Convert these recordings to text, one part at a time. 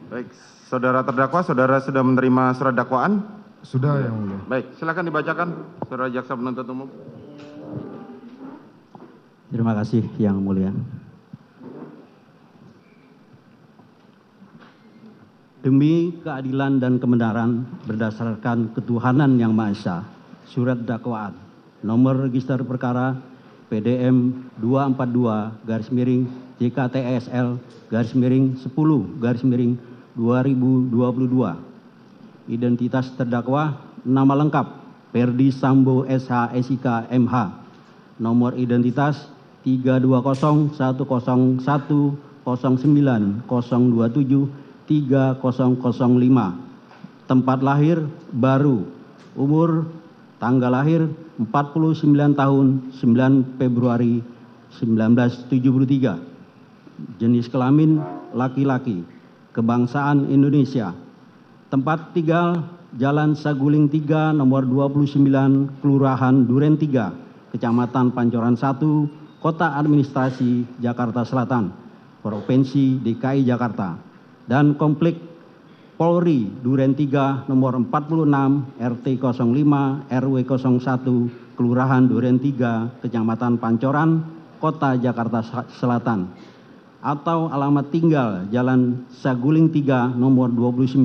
Baik, saudara terdakwa, saudara sudah menerima surat dakwaan? Sudah, Yang Mulia. Baik, silakan dibacakan, saudara jaksa penuntut umum. Terima kasih Yang Mulia. Demi keadilan dan kebenaran berdasarkan ketuhanan yang Maha Esa, surat dakwaan nomor register perkara PDM 242-10-10/2022. Identitas terdakwa, nama lengkap Ferdi Sambo SH SIK MH, nomor identitas 320101090273005, tempat lahir Baru, umur tanggal lahir 49 tahun 9 Februari 1973, jenis kelamin laki-laki, kebangsaan Indonesia, tempat tinggal Jalan Saguling 3 nomor 29 Kelurahan Duren 3, Kecamatan Pancoran 1, Kota Administrasi Jakarta Selatan, Provinsi DKI Jakarta, dan Komplek Polri Duren 3 nomor 46 RT 05 RW 01 Kelurahan Duren 3, Kecamatan Pancoran, Kota Jakarta Selatan, atau alamat tinggal Jalan Saguling 3 nomor 29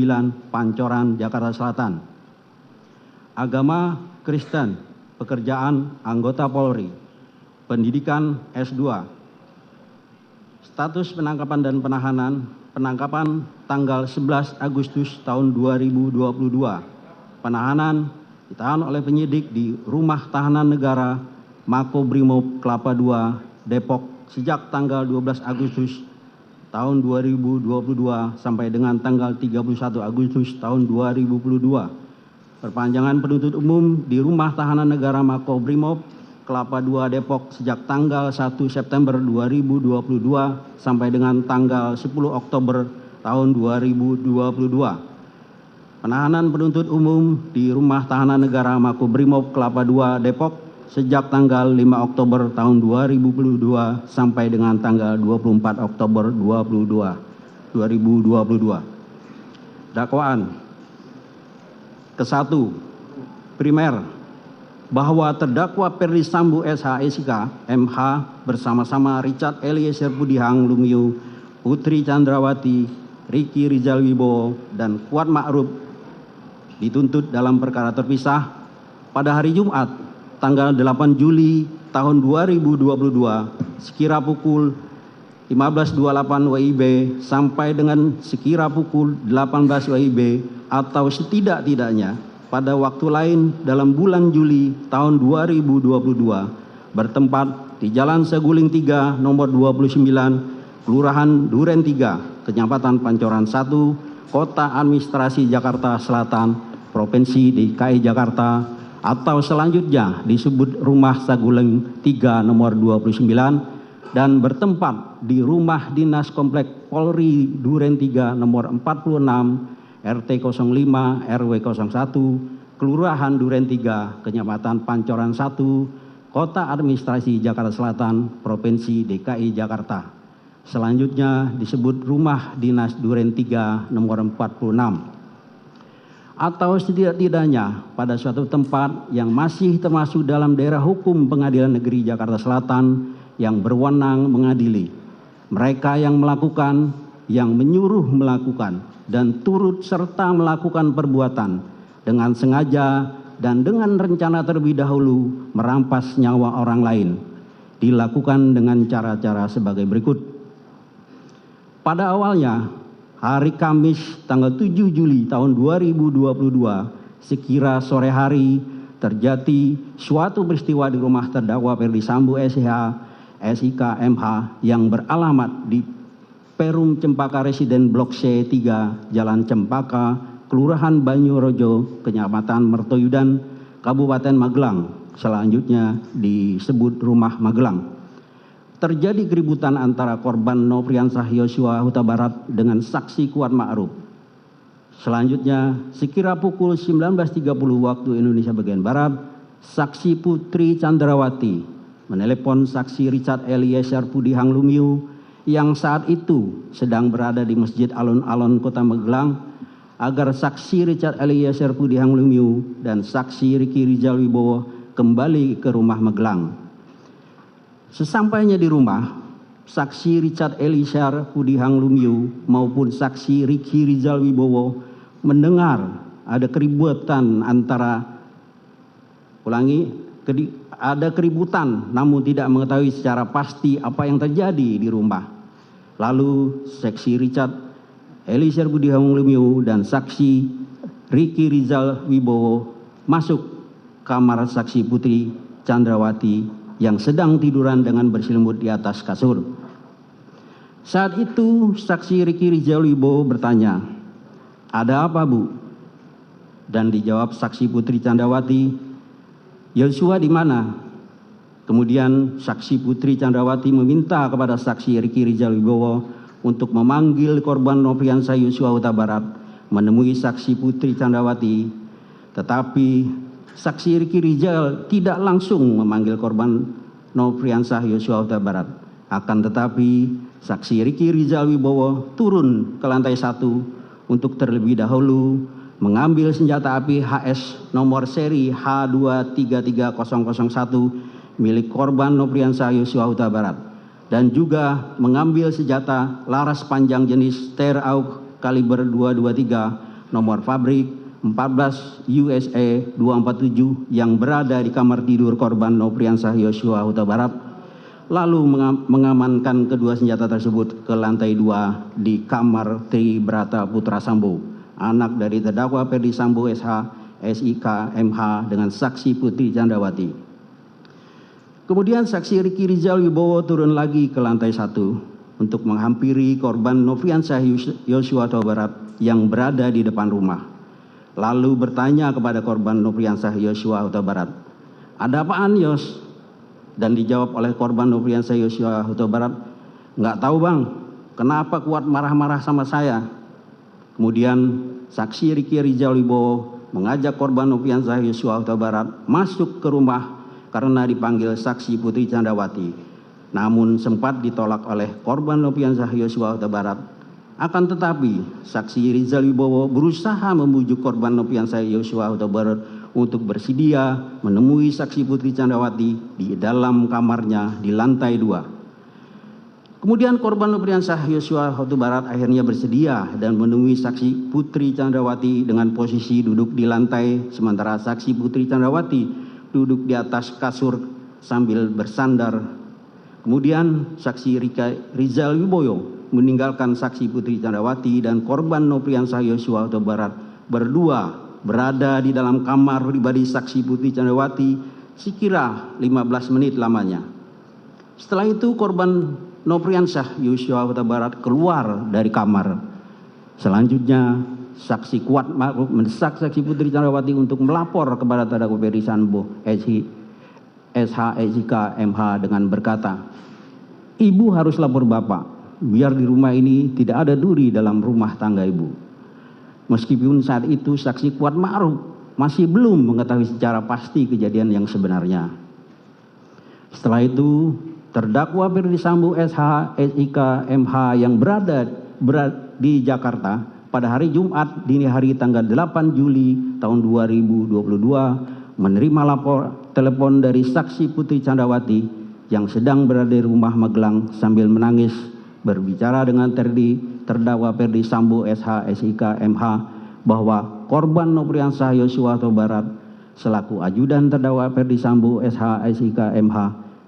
Pancoran, Jakarta Selatan. Agama Kristen, pekerjaan anggota Polri, pendidikan S2. Status penangkapan dan penahanan, penangkapan tanggal 11 Agustus tahun 2022. Penahanan ditahan oleh penyidik di Rumah Tahanan Negara Makobrimob Kelapa II, Depok sejak tanggal 12 Agustus tahun 2022 sampai dengan tanggal 31 Agustus tahun 2022. Perpanjangan penuntut umum di Rumah Tahanan Negara Makobrimob Kelapa II, Depok sejak tanggal 1 September 2022 sampai dengan tanggal 10 Oktober tahun 2022. Penahanan penuntut umum di Rumah Tahanan Negara Makobrimob Kelapa II, Depok sejak tanggal 5 Oktober tahun 2022 sampai dengan tanggal 24 Oktober 2022. Dakwaan ke-1, primer, bahwa terdakwa Ferdi Sambo SH SIK MH bersama-sama Richard Eliezer Pudihang Lumiu, Putri Chandrawati, Ricky Rizal Wibowo, dan Kuat Ma'ruf dituntut dalam perkara terpisah pada hari Jumat tanggal 8 Juli tahun 2022 sekira pukul 15.28 WIB sampai dengan sekira pukul 18 WIB atau setidak-tidaknya pada waktu lain dalam bulan Juli tahun 2022 bertempat di Jalan Saguling 3 nomor 29 Kelurahan Duren 3, Kecamatan Pancoran 1, Kota Administrasi Jakarta Selatan, Provinsi DKI Jakarta, atau selanjutnya disebut Rumah Saguling 3 nomor 29 dan bertempat di Rumah Dinas Komplek Polri Duren 3 nomor 46 RT 05 RW 01 Kelurahan Duren 3, Kecamatan Pancoran 1, Kota Administrasi Jakarta Selatan, Provinsi DKI Jakarta. Selanjutnya disebut Rumah Dinas Duren 3 nomor 46. Atau setidak-tidaknya pada suatu tempat yang masih termasuk dalam daerah hukum Pengadilan Negeri Jakarta Selatan yang berwenang mengadili. Mereka yang melakukan, yang menyuruh melakukan, dan turut serta melakukan perbuatan dengan sengaja dan dengan rencana terlebih dahulu merampas nyawa orang lain dilakukan dengan cara-cara sebagai berikut. Pada awalnya, hari Kamis tanggal 7 Juli tahun 2022 sekira sore hari terjadi suatu peristiwa di rumah terdakwa Ferdi Sambo SH SIK MH yang beralamat di Perum Cempaka Residen Blok C 3 Jalan Cempaka, Kelurahan Banyurojo, Kecamatan Mertoyudan, Kabupaten Magelang, selanjutnya disebut Rumah Magelang. Terjadi keributan antara korban Nofriansah Yosua Huta Barat dengan saksi Kuat Ma'ruf. Selanjutnya, sekira pukul 19.30 waktu Indonesia bagian Barat, saksi Putri Chandrawati menelepon saksi Richard Eliezer Pudihang Lumiu yang saat itu sedang berada di Masjid Alun-Alun Kota Magelang agar saksi Richard Eliezer Pudihang Lumiu dan saksi Riki Rizal Wibowo kembali ke rumah Magelang. Sesampainya di rumah, saksi Richard Eliezer Pudihang Lumiu maupun saksi Riki Rizal Wibowo mendengar ada keributan ada keributan namun tidak mengetahui secara pasti apa yang terjadi di rumah. Lalu saksi Richard Eliezer Pudihang Lumiu dan saksi Riki Rizal Wibowo masuk kamar saksi Putri Chandrawati yang sedang tiduran dengan berselimut di atas kasur. Saat itu saksi Riki Rizal Wibowo bertanya, "Ada apa, Bu?" Dan dijawab saksi Putri Chandrawati, "Yosua di mana?" Kemudian saksi Putri Chandrawati meminta kepada saksi Riki Rizal Wibowo untuk memanggil korban Nofriansah Yosua Huta Barat menemui saksi Putri Chandrawati. Tetapi saksi Riki Rizal tidak langsung memanggil korban Nofriansah Yosua Huta Barat. Akan tetapi saksi Riki Rizal Wibowo turun ke lantai 1 untuk terlebih dahulu mengambil senjata api HS nomor seri H233001 milik korban Nofriansah Yosua Huta Barat dan juga mengambil senjata laras panjang jenis Ter AUG kaliber 223 nomor pabrik 14 USA 247 yang berada di kamar tidur korban Nofriansah Yosua Huta Barat, lalu mengamankan kedua senjata tersebut ke lantai 2 di kamar Tri Brata Putra Sambo, anak dari terdakwa Ferdi Sambo SH, SIK, MH dengan saksi Putri Chandrawati. Kemudian saksi Riki Rizal Wibowo turun lagi ke lantai 1 untuk menghampiri korban Nofriansah Yosua Huta Barat yang berada di depan rumah. Lalu bertanya kepada korban Nofriansah Yosua Huta Barat, "Ada apaan, Yos?" Dan dijawab oleh korban Nofriansah Yosua Huta Barat, "Nggak tahu, Bang, kenapa kuat marah-marah sama saya." Kemudian saksi Riki Rizal Wibowo mengajak korban Nofriansah Yosua Huta Barat masuk ke rumah karena dipanggil saksi Putri Chandrawati. Namun sempat ditolak oleh korban Nofriansah Yosua Huta Barat. Akan tetapi saksi Rizal Wibowo berusaha membujuk korban Nofriansah Yosua Huta Barat untuk bersedia menemui saksi Putri Chandrawati di dalam kamarnya di lantai 2. Kemudian korban Nofriansah Yosua Huta Barat akhirnya bersedia dan menemui saksi Putri Chandrawati dengan posisi duduk di lantai, sementara saksi Putri Chandrawati duduk di atas kasur sambil bersandar. Kemudian saksi Rizal Wibowo meninggalkan saksi Putri Chandrawati dan korban Nofriansah Yosua Huta Barat berdua berada di dalam kamar pribadi saksi Putri Chandrawati sekira 15 menit lamanya. Setelah itu korban Nofriansah Yosua Huta Barat keluar dari kamar. Selanjutnya saksi Kuat Ma'ruf mendesak saksi Putri Chandrawati untuk melapor kepada terdakwa Ferdi Sambo SH, SIK, MH dengan berkata, "Ibu harus lapor Bapak, biar di rumah ini tidak ada duri dalam rumah tangga Ibu." Meskipun saat itu saksi Kuat Ma'ruf masih belum mengetahui secara pasti kejadian yang sebenarnya. Setelah itu terdakwa Ferdi Sambo SH, SIK, MH yang berada di Jakarta pada hari Jumat dini hari tanggal 8 Juli tahun 2022 menerima telepon dari saksi Putri Chandrawati yang sedang berada di rumah Magelang sambil menangis berbicara dengan terdakwa Ferdi Sambo SH, SIK, MH bahwa korban Nofriansah Yosua Huta Barat selaku ajudan terdakwa Ferdi Sambo SH, SIK, MH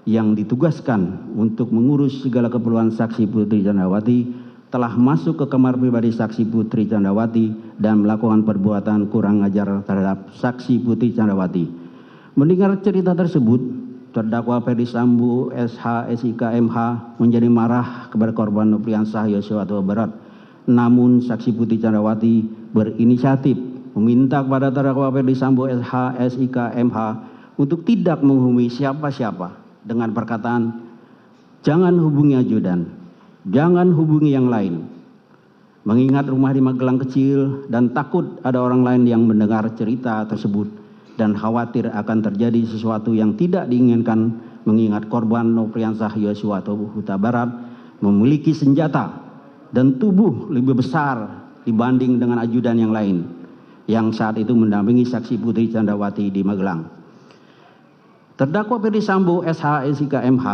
yang ditugaskan untuk mengurus segala keperluan saksi Putri Chandrawati telah masuk ke kamar pribadi saksi Putri Chandrawati dan melakukan perbuatan kurang ajar terhadap saksi Putri Chandrawati. Mendengar cerita tersebut, terdakwa Ferdi Sambo SH, SIK, MH menjadi marah kepada korban Nofriansah Yosua Huta Barat. Namun saksi Putri Chandrawati berinisiatif meminta kepada terdakwa Ferdi Sambo SH, SIK, MH untuk tidak menghubungi siapa-siapa dengan perkataan, "Jangan hubungi ajudan, jangan hubungi yang lain." Mengingat rumah di Magelang kecil dan takut ada orang lain yang mendengar cerita tersebut dan khawatir akan terjadi sesuatu yang tidak diinginkan mengingat korban Nofriansah Yosua Huta Barat, memiliki senjata dan tubuh lebih besar dibanding dengan ajudan yang lain yang saat itu mendampingi saksi Putri Chandrawati di Magelang. Terdakwa Ferdi Sambo SH SIK MH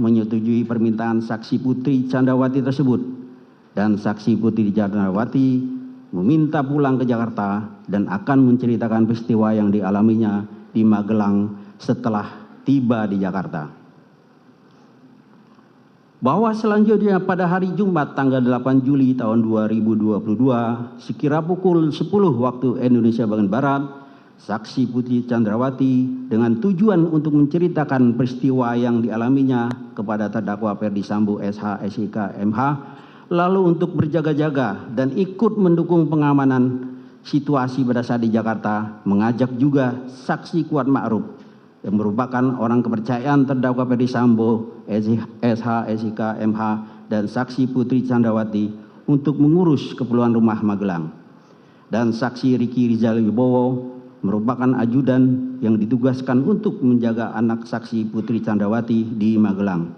menyetujui permintaan saksi Putri Chandrawati tersebut dan saksi Putri Chandrawati meminta pulang ke Jakarta dan akan menceritakan peristiwa yang dialaminya di Magelang setelah tiba di Jakarta. Bahwa selanjutnya pada hari Jumat tanggal 8 Juli tahun 2022 sekira pukul 10 waktu Indonesia bagian Barat, saksi Putri Chandrawati dengan tujuan untuk menceritakan peristiwa yang dialaminya kepada terdakwa Ferdi Sambo SH SIK MH, lalu untuk berjaga-jaga dan ikut mendukung pengamanan situasi pada saat di Jakarta, mengajak juga saksi Kuat Ma'ruf yang merupakan orang kepercayaan terdakwa Ferdi Sambo SH SIK MH dan saksi Putri Chandrawati untuk mengurus keperluan rumah Magelang, dan saksi Riki Rizal Wibowo merupakan ajudan yang ditugaskan untuk menjaga anak saksi Putri Chandrawati di Magelang.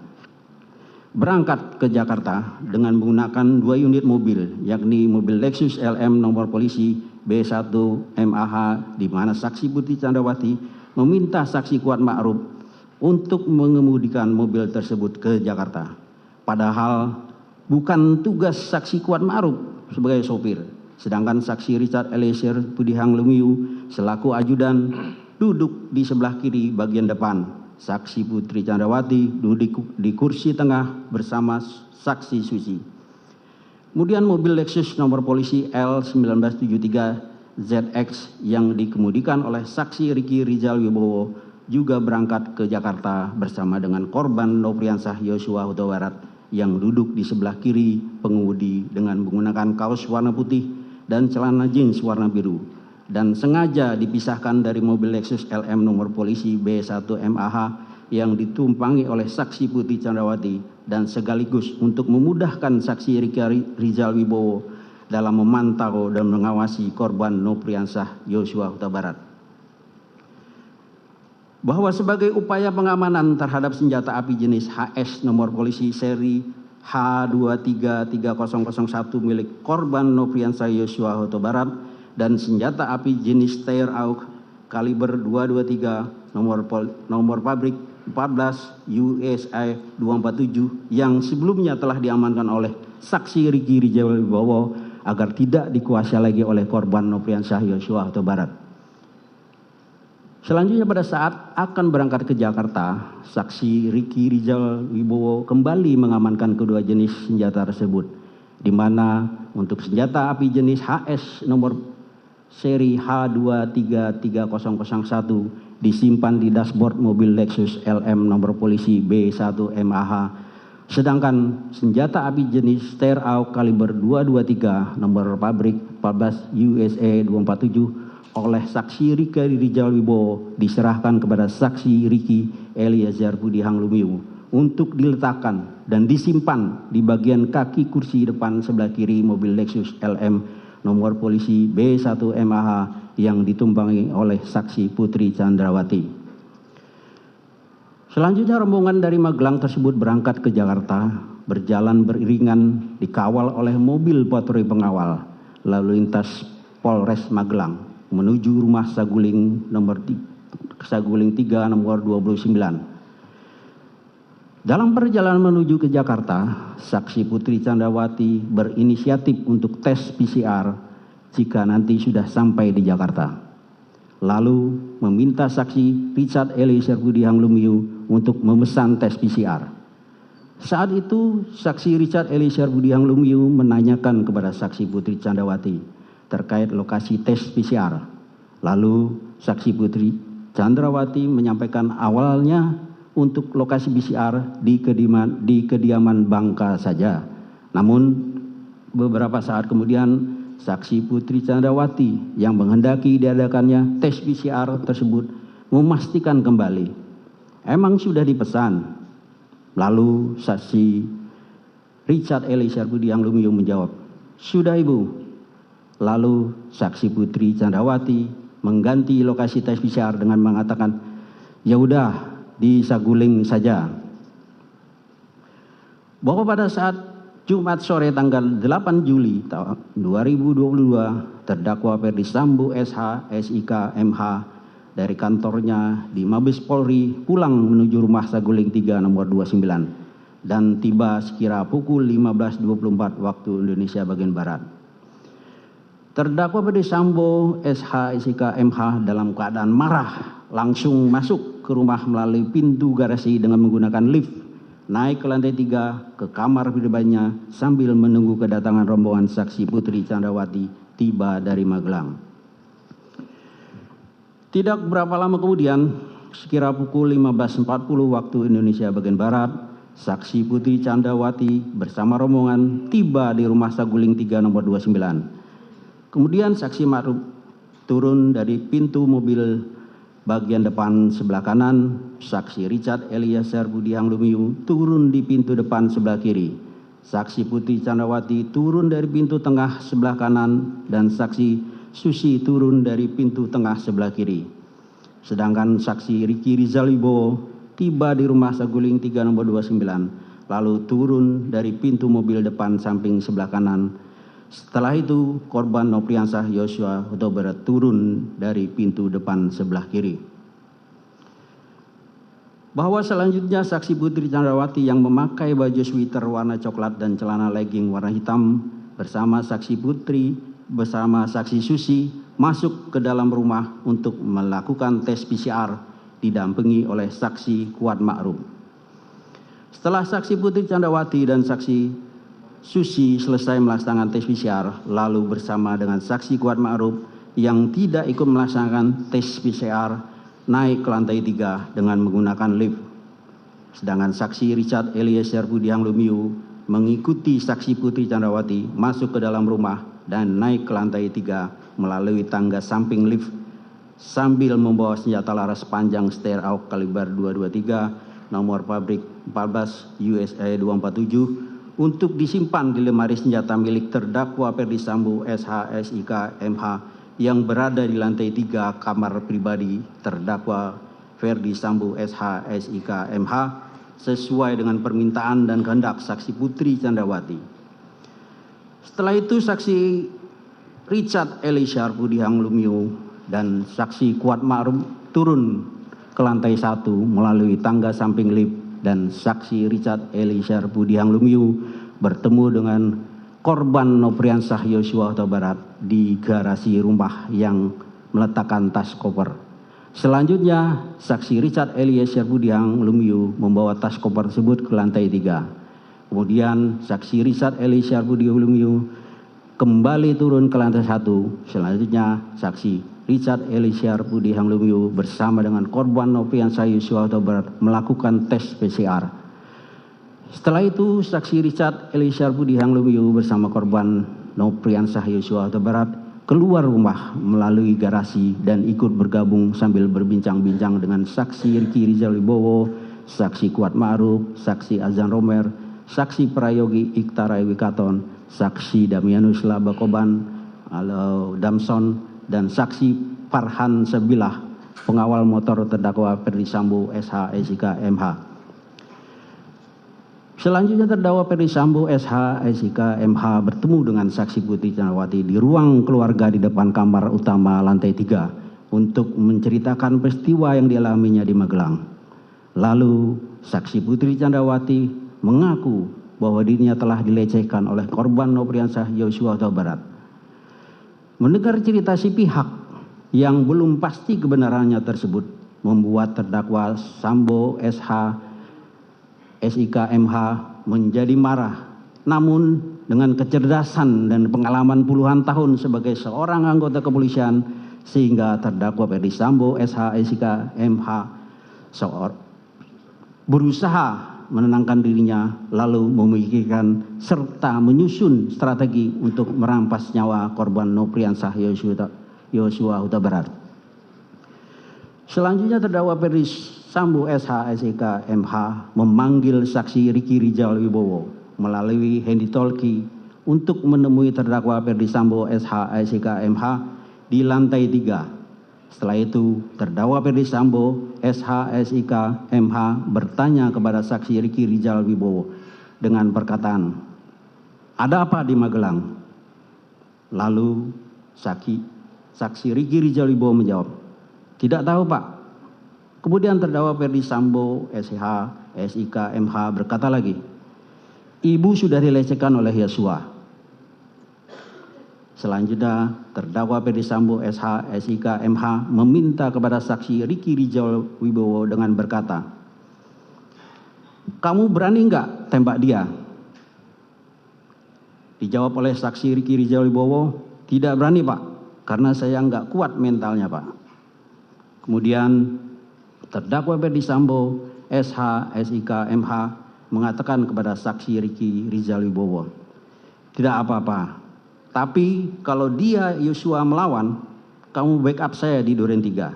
Berangkat ke Jakarta dengan menggunakan 2 unit mobil, yakni mobil Lexus LM nomor polisi B1 MAH, di mana saksi Putri Chandrawati meminta saksi Kuat Ma'ruf untuk mengemudikan mobil tersebut ke Jakarta. Padahal bukan tugas saksi Kuat Ma'ruf sebagai sopir, sedangkan saksi Richard Eliezer Budihang Lumiu selaku ajudan duduk di sebelah kiri bagian depan. Saksi Putri Chandrawati duduk di kursi tengah bersama saksi Susi. Kemudian mobil Lexus nomor polisi L1973 ZX yang dikemudikan oleh saksi Riki Rizal Wibowo juga berangkat ke Jakarta bersama dengan korban Nofriansah Yosua Huta Barat yang duduk di sebelah kiri pengemudi dengan menggunakan kaos warna putih dan celana jeans warna biru, dan sengaja dipisahkan dari mobil Lexus LM nomor polisi B1 MAH yang ditumpangi oleh saksi Putri Chandrawati, dan sekaligus untuk memudahkan saksi Riki Rizal Wibowo dalam memantau dan mengawasi korban Nofriansah Yosua Huta Barat. Bahwa sebagai upaya pengamanan terhadap senjata api jenis HS nomor polisi seri H233001 milik korban Nofriansah Yosua Huta Barat dan senjata api jenis Steyr AUK kaliber 223 nomor pabrik 14 USA 247 yang sebelumnya telah diamankan oleh saksi Riki Rizal Wibowo agar tidak dikuasai lagi oleh korban Nofriansah Yosua Huta Barat. Selanjutnya pada saat akan berangkat ke Jakarta, saksi Riki Rizal Wibowo kembali mengamankan kedua jenis senjata tersebut, di mana untuk senjata api jenis HS nomor seri H233001 disimpan di dashboard mobil Lexus LM nomor polisi B1 MAH, sedangkan senjata api jenis Steyr AUK kaliber 223 nomor pabrik 14 USA 247 oleh saksi Riki Rizal Wibowo diserahkan kepada saksi Riki Eliezer Budihang Lumiu untuk diletakkan dan disimpan di bagian kaki kursi depan sebelah kiri mobil Lexus LM nomor polisi B1 MAH yang ditumpangi oleh saksi Putri Chandrawati. Selanjutnya rombongan dari Magelang tersebut berangkat ke Jakarta, berjalan beriringan dikawal oleh mobil patroli pengawal lalu lintas Polres Magelang menuju rumah Saguling 3 nomor 29. Dalam perjalanan menuju ke Jakarta, saksi Putri Chandrawati berinisiatif untuk tes PCR jika nanti sudah sampai di Jakarta. Lalu meminta saksi Richard Eliezer Budihang Lumiu untuk memesan tes PCR. Saat itu saksi Richard Eliezer Budihang Lumiu menanyakan kepada saksi Putri Chandrawati terkait lokasi tes PCR. Lalu saksi Putri Chandrawati menyampaikan awalnya untuk lokasi PCR di kediaman Bangka saja. Namun beberapa saat kemudian saksi Putri Chandrawati yang menghendaki diadakannya tes PCR tersebut memastikan kembali, emang sudah dipesan. Lalu saksi Richard Eliezer Budihang Lumiu menjawab, sudah Ibu. Lalu saksi Putri Chandrawati mengganti lokasi tes PCR dengan mengatakan, ya udah di Saguling saja. bahwa pada saat Jumat sore tanggal 8 Juli 2022, terdakwa Ferdi Sambo SH, SIK, MH dari kantornya di Mabes Polri pulang menuju rumah Saguling 3 nomor 29 dan tiba sekira pukul 15.24 waktu Indonesia bagian Barat. Terdakwa Ferdi Sambo SH, SIK, MH dalam keadaan marah langsung masuk ke rumah melalui pintu garasi dengan menggunakan lift, naik ke lantai 3 ke kamar pribadinya sambil menunggu kedatangan rombongan saksi Putri Candrawati tiba dari Magelang. Tidak berapa lama kemudian, sekira pukul 15.40 waktu Indonesia bagian Barat, saksi Putri Candrawati bersama rombongan tiba di rumah Saguling 3 nomor 29. Kemudian saksi Ma'ruf turun dari pintu mobil bagian depan sebelah kanan, saksi Richard Eliezer Budiang Lumiu turun di pintu depan sebelah kiri. Saksi Putri Candrawati turun dari pintu tengah sebelah kanan dan saksi Susi turun dari pintu tengah sebelah kiri. Sedangkan saksi Riki Rizal Wibowo tiba di rumah Saguling 3 nomor 29, lalu turun dari pintu mobil depan samping sebelah kanan. Setelah itu, korban Nopriansah Yosua Huta Barat turun dari pintu depan sebelah kiri. Bahwa selanjutnya saksi Putri Candrawati yang memakai baju sweater warna coklat dan celana legging warna hitam bersama saksi Putri bersama saksi Susi masuk ke dalam rumah untuk melakukan tes PCR didampingi oleh saksi Kuat Ma'ruf. Setelah saksi Putri Candrawati dan saksi Susi selesai melaksanakan tes PCR, lalu bersama dengan saksi Kuat Ma'ruf yang tidak ikut melaksanakan tes PCR naik ke lantai 3 dengan menggunakan lift. Sedangkan saksi Richard Eliezer Budiang Lumiu mengikuti saksi Putri Candrawati masuk ke dalam rumah dan naik ke lantai 3 melalui tangga samping lift sambil membawa senjata laras panjang Steyr AUK kaliber 223 nomor pabrik 14 USA 247 untuk disimpan di lemari senjata milik terdakwa Ferdi Sambo SH, SIK, MH yang berada di lantai 3 kamar pribadi terdakwa Ferdi Sambo SH, SIK, MH sesuai dengan permintaan dan kehendak saksi Putri Candrawati. Setelah itu saksi Richard Eliezer Budiang Lumiu dan saksi Kuat Ma'ruf turun ke lantai 1 melalui tangga samping lift dan saksi Richard Eliezer Budiang Lumiu bertemu dengan korban Nopriansah Yosua Huta Barat di garasi rumah yang meletakkan tas koper. Selanjutnya, saksi Richard Eliezer Budiang Lumiu membawa tas koper tersebut ke lantai 3. Kemudian saksi Richard Eliezer Budiang Lumiu kembali turun ke lantai 1. Selanjutnya, saksi Richard Eliezer Budiang Lumiu bersama dengan korban Nopriansah Yosua Huta Barat melakukan tes PCR. Setelah itu, saksi Richard Eliezer Budiang Lumiu bersama korban Nopriansah Yosua Huta Barat keluar rumah melalui garasi dan ikut bergabung sambil berbincang-bincang dengan saksi Riki Rizal Wibowo, saksi Kuat Ma'ruf, saksi Azan Romer, saksi Prayogi Iktarai Wikaton, saksi Damianus Labakoban, Damson, dan saksi Farhan Sebilah, pengawal motor terdakwa Ferdi Sambo SH, SIK, MH. Selanjutnya terdakwa Ferdi Sambo SH, SIK, MH bertemu dengan saksi Putri Candrawati di ruang keluarga di depan kamar utama lantai 3 untuk menceritakan peristiwa yang dialaminya di Magelang. Lalu saksi Putri Candrawati mengaku bahwa dirinya telah dilecehkan oleh korban Nopriansah Yosua Huta Barat. Mendengar cerita si pihak yang belum pasti kebenarannya tersebut membuat terdakwa Sambo SH, SIK, MH menjadi marah. Namun dengan kecerdasan dan pengalaman puluhan tahun sebagai seorang anggota kepolisian sehingga terdakwa Ferdi Sambo SH, SIK, MH berusaha menenangkan dirinya lalu memikirkan serta menyusun strategi untuk merampas nyawa korban Nopriansah Yosua Huta Barat. Selanjutnya terdakwa Ferdi Sambo SH, SIK, MH memanggil saksi Riki Rizal Wibowo melalui handy talkie untuk menemui terdakwa Ferdi Sambo SH, SIK, MH di lantai 3. Setelah itu, terdakwa Ferdi Sambo SH, SIK, MH bertanya kepada saksi Riki Rizal Wibowo dengan perkataan, "Ada apa di Magelang?" Lalu saksi Riki Rizal Wibowo menjawab, "Tidak tahu, Pak." Kemudian terdakwa Ferdi Sambo, SH, SIK, MH berkata lagi, "Ibu sudah dilecehkan oleh Yosua." Selanjutnya terdakwa Ferdi Sambo, SH, SIK, MH meminta kepada saksi Riki Rizal Wibowo dengan berkata, "Kamu berani nggak tembak dia?" Dijawab oleh saksi Riki Rizal Wibowo, "Tidak berani, Pak, karena saya nggak kuat mentalnya, Pak." Kemudian terdakwa Ferdi Sambo, SH, SIK, MH mengatakan kepada saksi Riki Rizal Wibowo, "Tidak apa-apa, tapi kalau dia Yosua melawan, kamu backup saya di Duren 3.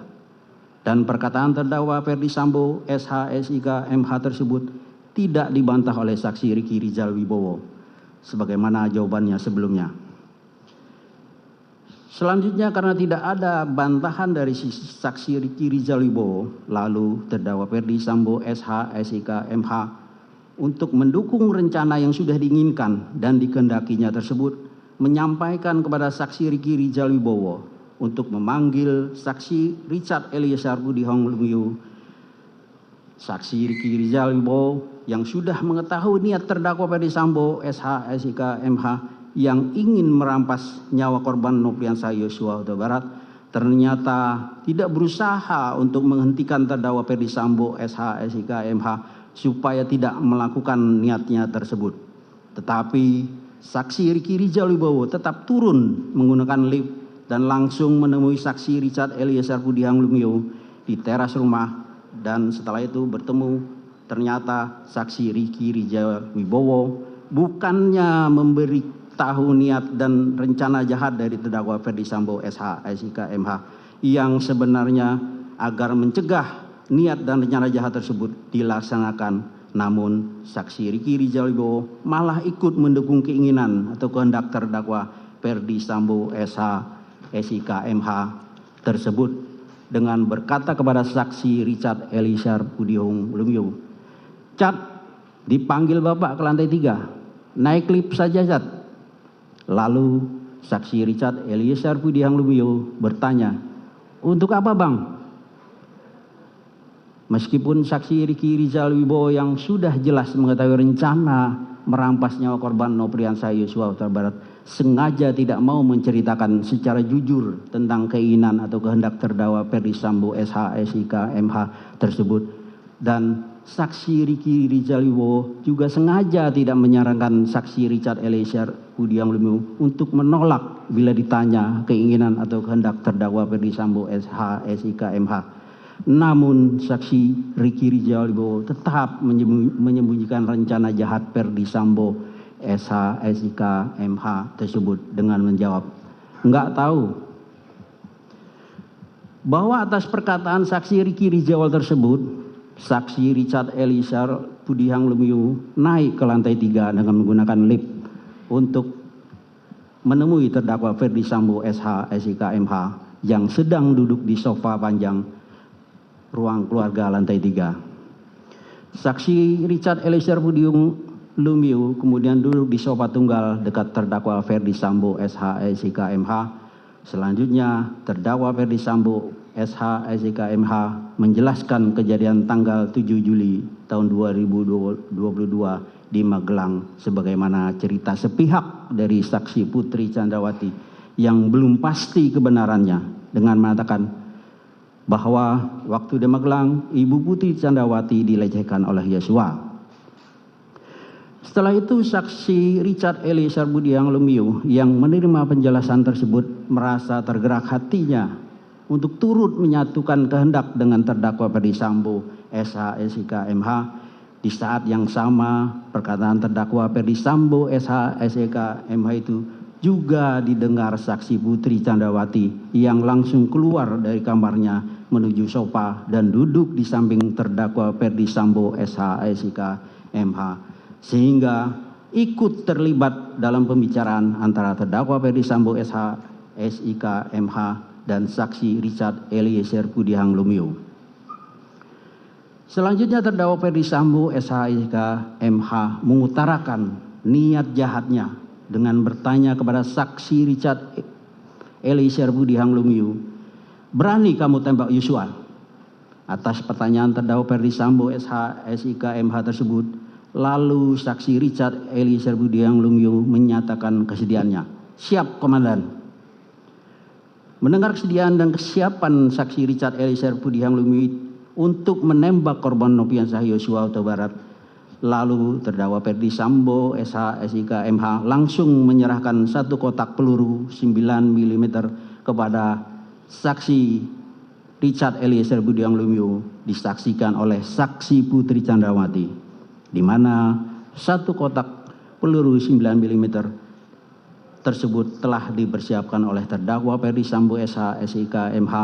Dan perkataan terdakwa Ferdi Sambo, SH, SIK, MH tersebut tidak dibantah oleh saksi Riki Rizal Wibowo, sebagaimana jawabannya sebelumnya. Selanjutnya, karena tidak ada bantahan dari saksi Riki Rizal Wibowo, lalu terdakwa Ferdi Sambo, SH, SIK, MH untuk mendukung rencana yang sudah diinginkan dan dikehendakinya tersebut, menyampaikan kepada saksi Riki Rizal Wibowo untuk memanggil saksi Richard Eliezer Budiang Lumiu. Saksi Riki Rizal Wibowo yang sudah mengetahui niat terdakwa Ferdi Sambo, SH, SIK, MH yang ingin merampas nyawa korban Nofriansah Yosua Huta Barat, ternyata tidak berusaha untuk menghentikan terdakwa Ferdi Sambo, SH, SIK, MH supaya tidak melakukan niatnya tersebut. Tetapi saksi Riki Rizal Wibowo tetap turun menggunakan lift dan langsung menemui saksi Richard Eliezer Budiang Lumiu di teras rumah, dan setelah itu bertemu. Ternyata saksi Riki Rizal Wibowo bukannya memberitahu niat dan rencana jahat dari terdakwa Ferdi Sambo, SH, SIK, MH yang sebenarnya agar mencegah niat dan rencana jahat tersebut dilaksanakan, namun saksi Riki Rizal Wibowo malah ikut mendukung keinginan atau kehendak terdakwa Ferdi Sambo, SH, SIK, MH tersebut dengan berkata kepada saksi Richard Eliezer Budiang Lumiu, "Cat, dipanggil Bapak ke lantai 3, naik lift saja, Cat." Lalu saksi Richard Eliezer Budiang Lumiu bertanya, "Untuk apa, Bang?" Meskipun saksi Riki Rizal Wibowo yang sudah jelas mengetahui rencana merampas nyawa korban Nofriansah Yosua Huta Barat sengaja tidak mau menceritakan secara jujur tentang keinginan atau kehendak terdakwa Ferdi Sambo, SH, SIK, MH tersebut, dan saksi Riki Rizal Wibowo juga sengaja tidak menyarankan saksi Richard Eliezer Budiang Lumiu untuk menolak bila ditanya keinginan atau kehendak terdakwa Ferdi Sambo, SH, SIK, MH. Namun saksi Riki Rizal Wibowo tetap menyembunyikan rencana jahat Ferdi Sambo, SH, SIK, MH tersebut dengan menjawab, "Enggak tahu." Bahwa atas perkataan saksi Riki Rizal tersebut, saksi Richard Eliezer Budiang Lumiu naik ke lantai 3 dengan menggunakan lift untuk menemui terdakwa Ferdi Sambo, SH, SIK, MH yang sedang duduk di sofa panjang ruang keluarga lantai 3. Saksi Richard Eliezer Budiang Lumiu kemudian duduk di sofa tunggal dekat terdakwa Ferdi Sambo, SH, SIK, MH. Selanjutnya terdakwa Ferdi Sambo, SH, SIK, MH menjelaskan kejadian tanggal 7 Juli tahun 2022 di Magelang sebagaimana cerita sepihak dari saksi Putri Candrawati yang belum pasti kebenarannya, dengan mengatakan bahwa waktu di Magelang Ibu Putri Candrawati dilecehkan oleh Yosua. Setelah itu saksi Richard Eliezer Budiang Lumiu yang menerima penjelasan tersebut merasa tergerak hatinya untuk turut menyatukan kehendak dengan terdakwa Ferdi Sambo, SH, SIK, MH. Di saat yang sama perkataan terdakwa Ferdi Sambo, SH, SIK, MH itu juga didengar saksi Putri Candrawati yang langsung keluar dari kamarnya menuju sofa dan duduk di samping terdakwa Ferdi Sambo, SH, SIK, MH, sehingga ikut terlibat dalam pembicaraan antara terdakwa Ferdi Sambo, SH, SIK, MH dan saksi Richard Eliezer Budiang Lumiu. Selanjutnya terdakwa Ferdi Sambo, SH, MH mengutarakan niat jahatnya dengan bertanya kepada saksi Richard Eliezer Budiang Lumiu, "Berani kamu tembak Yosua?" Atas pertanyaan terdakwa Ferdi Sambo, SH, SIK, MH tersebut, lalu saksi Richard Eliezer Budiang Lumiu menyatakan kesediaannya. "Siap, Komandan." Mendengar kesediaan dan kesiapan saksi Richard Eliezer Budiang Lumiu untuk menembak korban Nopiansyah Yosua Huta Barat, lalu terdakwa Ferdi Sambo, SH, SIK, MH langsung menyerahkan satu kotak peluru 9 mm kepada saksi Richard Eliezer Budiang Lumiu, disaksikan oleh saksi Putri Chandrawati, di mana satu kotak peluru 9 mm tersebut telah dipersiapkan oleh terdakwa Ferdi Sambo, SH, SIK, MH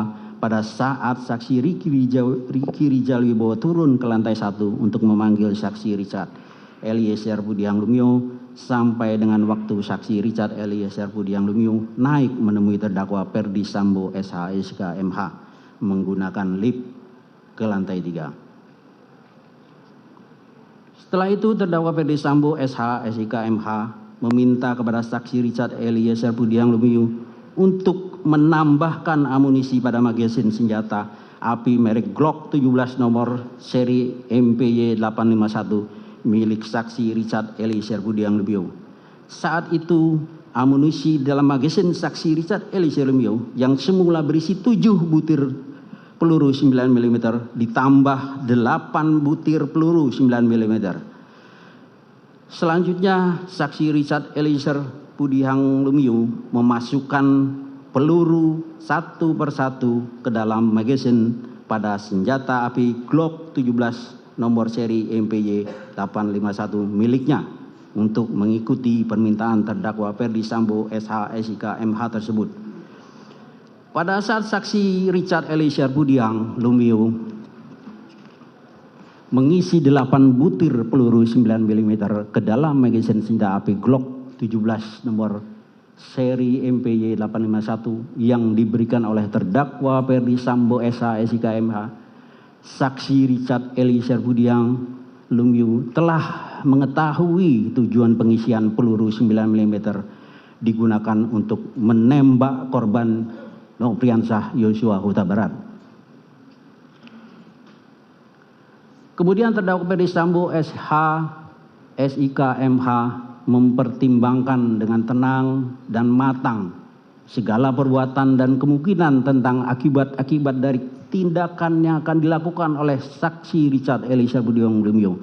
pada saat saksi Ricky Rijal Wibowo turun ke lantai 1 untuk memanggil saksi Richard Eliezer Budiang Lumiu, sampai dengan waktu saksi Richard Eliezer Budiang Lumiu naik menemui terdakwa Ferdi Sambo, SH, SIK, MH menggunakan lift ke lantai 3. Setelah itu terdakwa Ferdi Sambo, SH, SIK, MH meminta kepada saksi Richard Eliezer Budiang Lumiu untuk menambahkan amunisi pada magasin senjata api merek Glock 17 nomor seri MPY 851 milik saksi Richard Eliezer Budiang Lumiu. Saat itu amunisi dalam magasin saksi Richard Eliezer Lumiu yang semula berisi 7 butir peluru 9 mm ditambah 8 butir peluru 9 mm. Selanjutnya saksi Richard Eliezer Budiang Lumiu memasukkan peluru satu persatu ke dalam magasin pada senjata api Glock 17 nomor seri MPY 851 miliknya untuk mengikuti permintaan terdakwa Ferdi Sambo, SH, SIK, MH tersebut. Pada saat saksi Richard Eliezer Budiang Lumiu mengisi 8 butir peluru 9 mm ke dalam magasin senjata api Glock 17 nomor seri MPY 851 yang diberikan oleh terdakwa Ferdi Sambo, SH, SIK, MH, saksi Richard Eliezer Budiang Lumiu telah mengetahui tujuan pengisian peluru 9 mm digunakan untuk menembak korban Nopiansyah Yosua Huta Barat. Kemudian terdakwa Ferdi Sambo, SH, SIK, MH mempertimbangkan dengan tenang dan matang segala perbuatan dan kemungkinan tentang akibat-akibat dari tindakan yang akan dilakukan oleh saksi Richard Eliezer Budiang Lumiu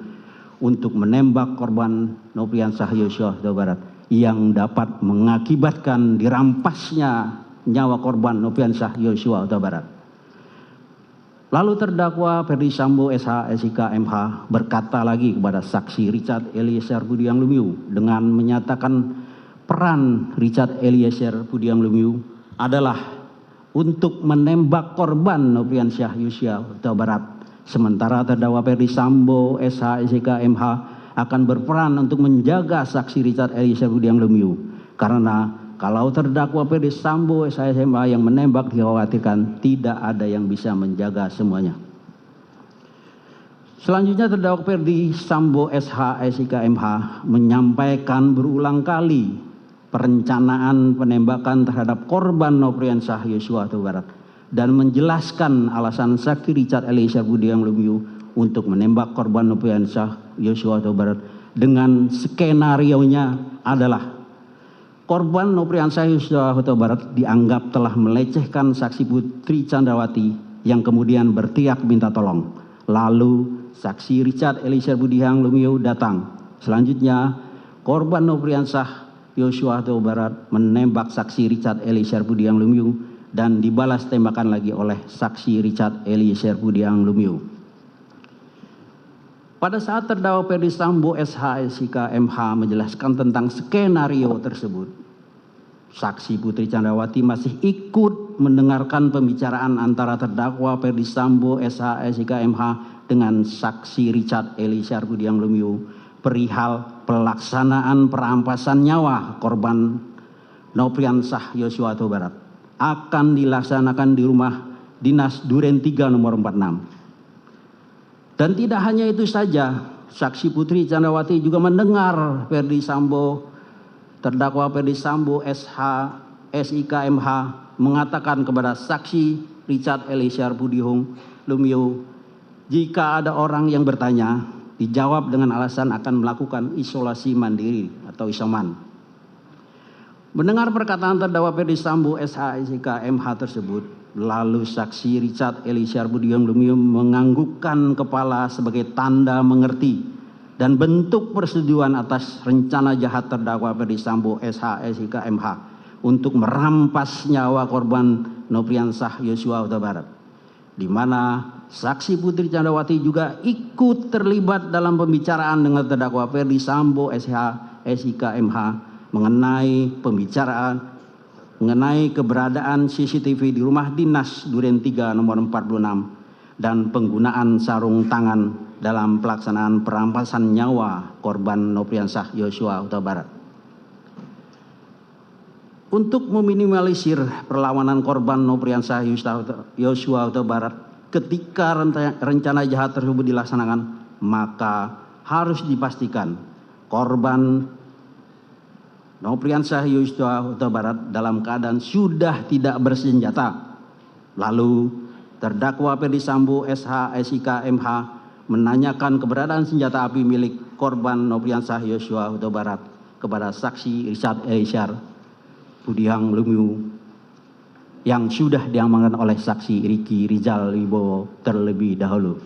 untuk menembak korban Nopiansyah Yosua Huta Barat yang dapat mengakibatkan dirampasnya nyawa korban Nopiansyah Yosua Huta Barat. Lalu terdakwa Ferdi Sambo, SH, SIK, MH berkata lagi kepada saksi Richard Eliezer Budiang Lumiu dengan menyatakan peran Richard Eliezer Budiang Lumiu adalah untuk menembak korban Nopiansyah Yosua Huta Barat, sementara terdakwa Ferdi Sambo, SH, SIK, MH akan berperan untuk menjaga saksi Richard Eliezer Budiang Lumiu, karena kalau terdakwa Ferdi Sambo, SH, yang menembak dikhawatirkan tidak ada yang bisa menjaga semuanya. Selanjutnya terdakwa Ferdi Sambo, SH, SIK, MH menyampaikan berulang kali perencanaan penembakan terhadap korban Nopiansyah Yosua Huta Barat dan menjelaskan alasan saksi Richard Eliezer Budiang Lumiu untuk menembak korban Nopiansyah Yosua Huta Barat dengan skenarionya adalah korban Nopiansyah Yosua Huta Barat dianggap telah melecehkan saksi Putri Chandrawati yang kemudian berteriak minta tolong. Lalu saksi Richard Eliezer Budiang Lumiu datang. Selanjutnya korban Nopiansyah Yosua Huta Barat menembak saksi Richard Eliezer Budiang Lumiu dan dibalas tembakan lagi oleh saksi Richard Eliezer Budiang Lumiu. Pada saat terdakwa Ferdi Sambo, SH, SIK, MH menjelaskan tentang skenario tersebut, saksi Putri Chandrawati masih ikut mendengarkan pembicaraan antara terdakwa Ferdi Sambo, SH, SIK, MH dengan saksi Richard Eliezer Budiang Lumiu perihal pelaksanaan perampasan nyawa korban Nopiansyah Yosua Huta Barat akan dilaksanakan di rumah dinas Duren 3 nomor 46. Dan tidak hanya itu saja, saksi Putri Candrawati juga mendengar Ferdi Sambo, terdakwa Ferdi Sambo SH, SIK MH mengatakan kepada saksi Richard Eliezer Budiang Lumiu, jika ada orang yang bertanya, dijawab dengan alasan akan melakukan isolasi mandiri atau isoman. Mendengar perkataan terdakwa Ferdi Sambo SH, SIK MH tersebut, lalu saksi Richard Eliezer Budiang Lumiu menganggukkan kepala sebagai tanda mengerti dan bentuk persetujuan atas rencana jahat terdakwa Ferdi Sambo SH, SIK MH untuk merampas nyawa korban Nofriansah Yosua Huta Barat, di mana saksi Putri Candrawati juga ikut terlibat dalam pembicaraan dengan terdakwa Ferdi Sambo SH, SIK MH mengenai keberadaan CCTV di rumah dinas Duren 3 nomor 46 dan penggunaan sarung tangan dalam pelaksanaan perampasan nyawa korban Nofriansah Yosua Huta Barat. Untuk meminimalisir perlawanan korban Nofriansah Yosua Huta Barat ketika rencana jahat tersebut dilaksanakan, maka harus dipastikan korban Nofriansah Yosua Huta Barat dalam keadaan sudah tidak bersenjata. Lalu terdakwa Ferdi Sambo SH, SIK MH menanyakan keberadaan senjata api milik korban Nofriansah Yosua Huta Barat kepada saksi Richard Eliezer Budiang Lumiu yang sudah diamankan oleh saksi Riki Rizal Wibowo terlebih dahulu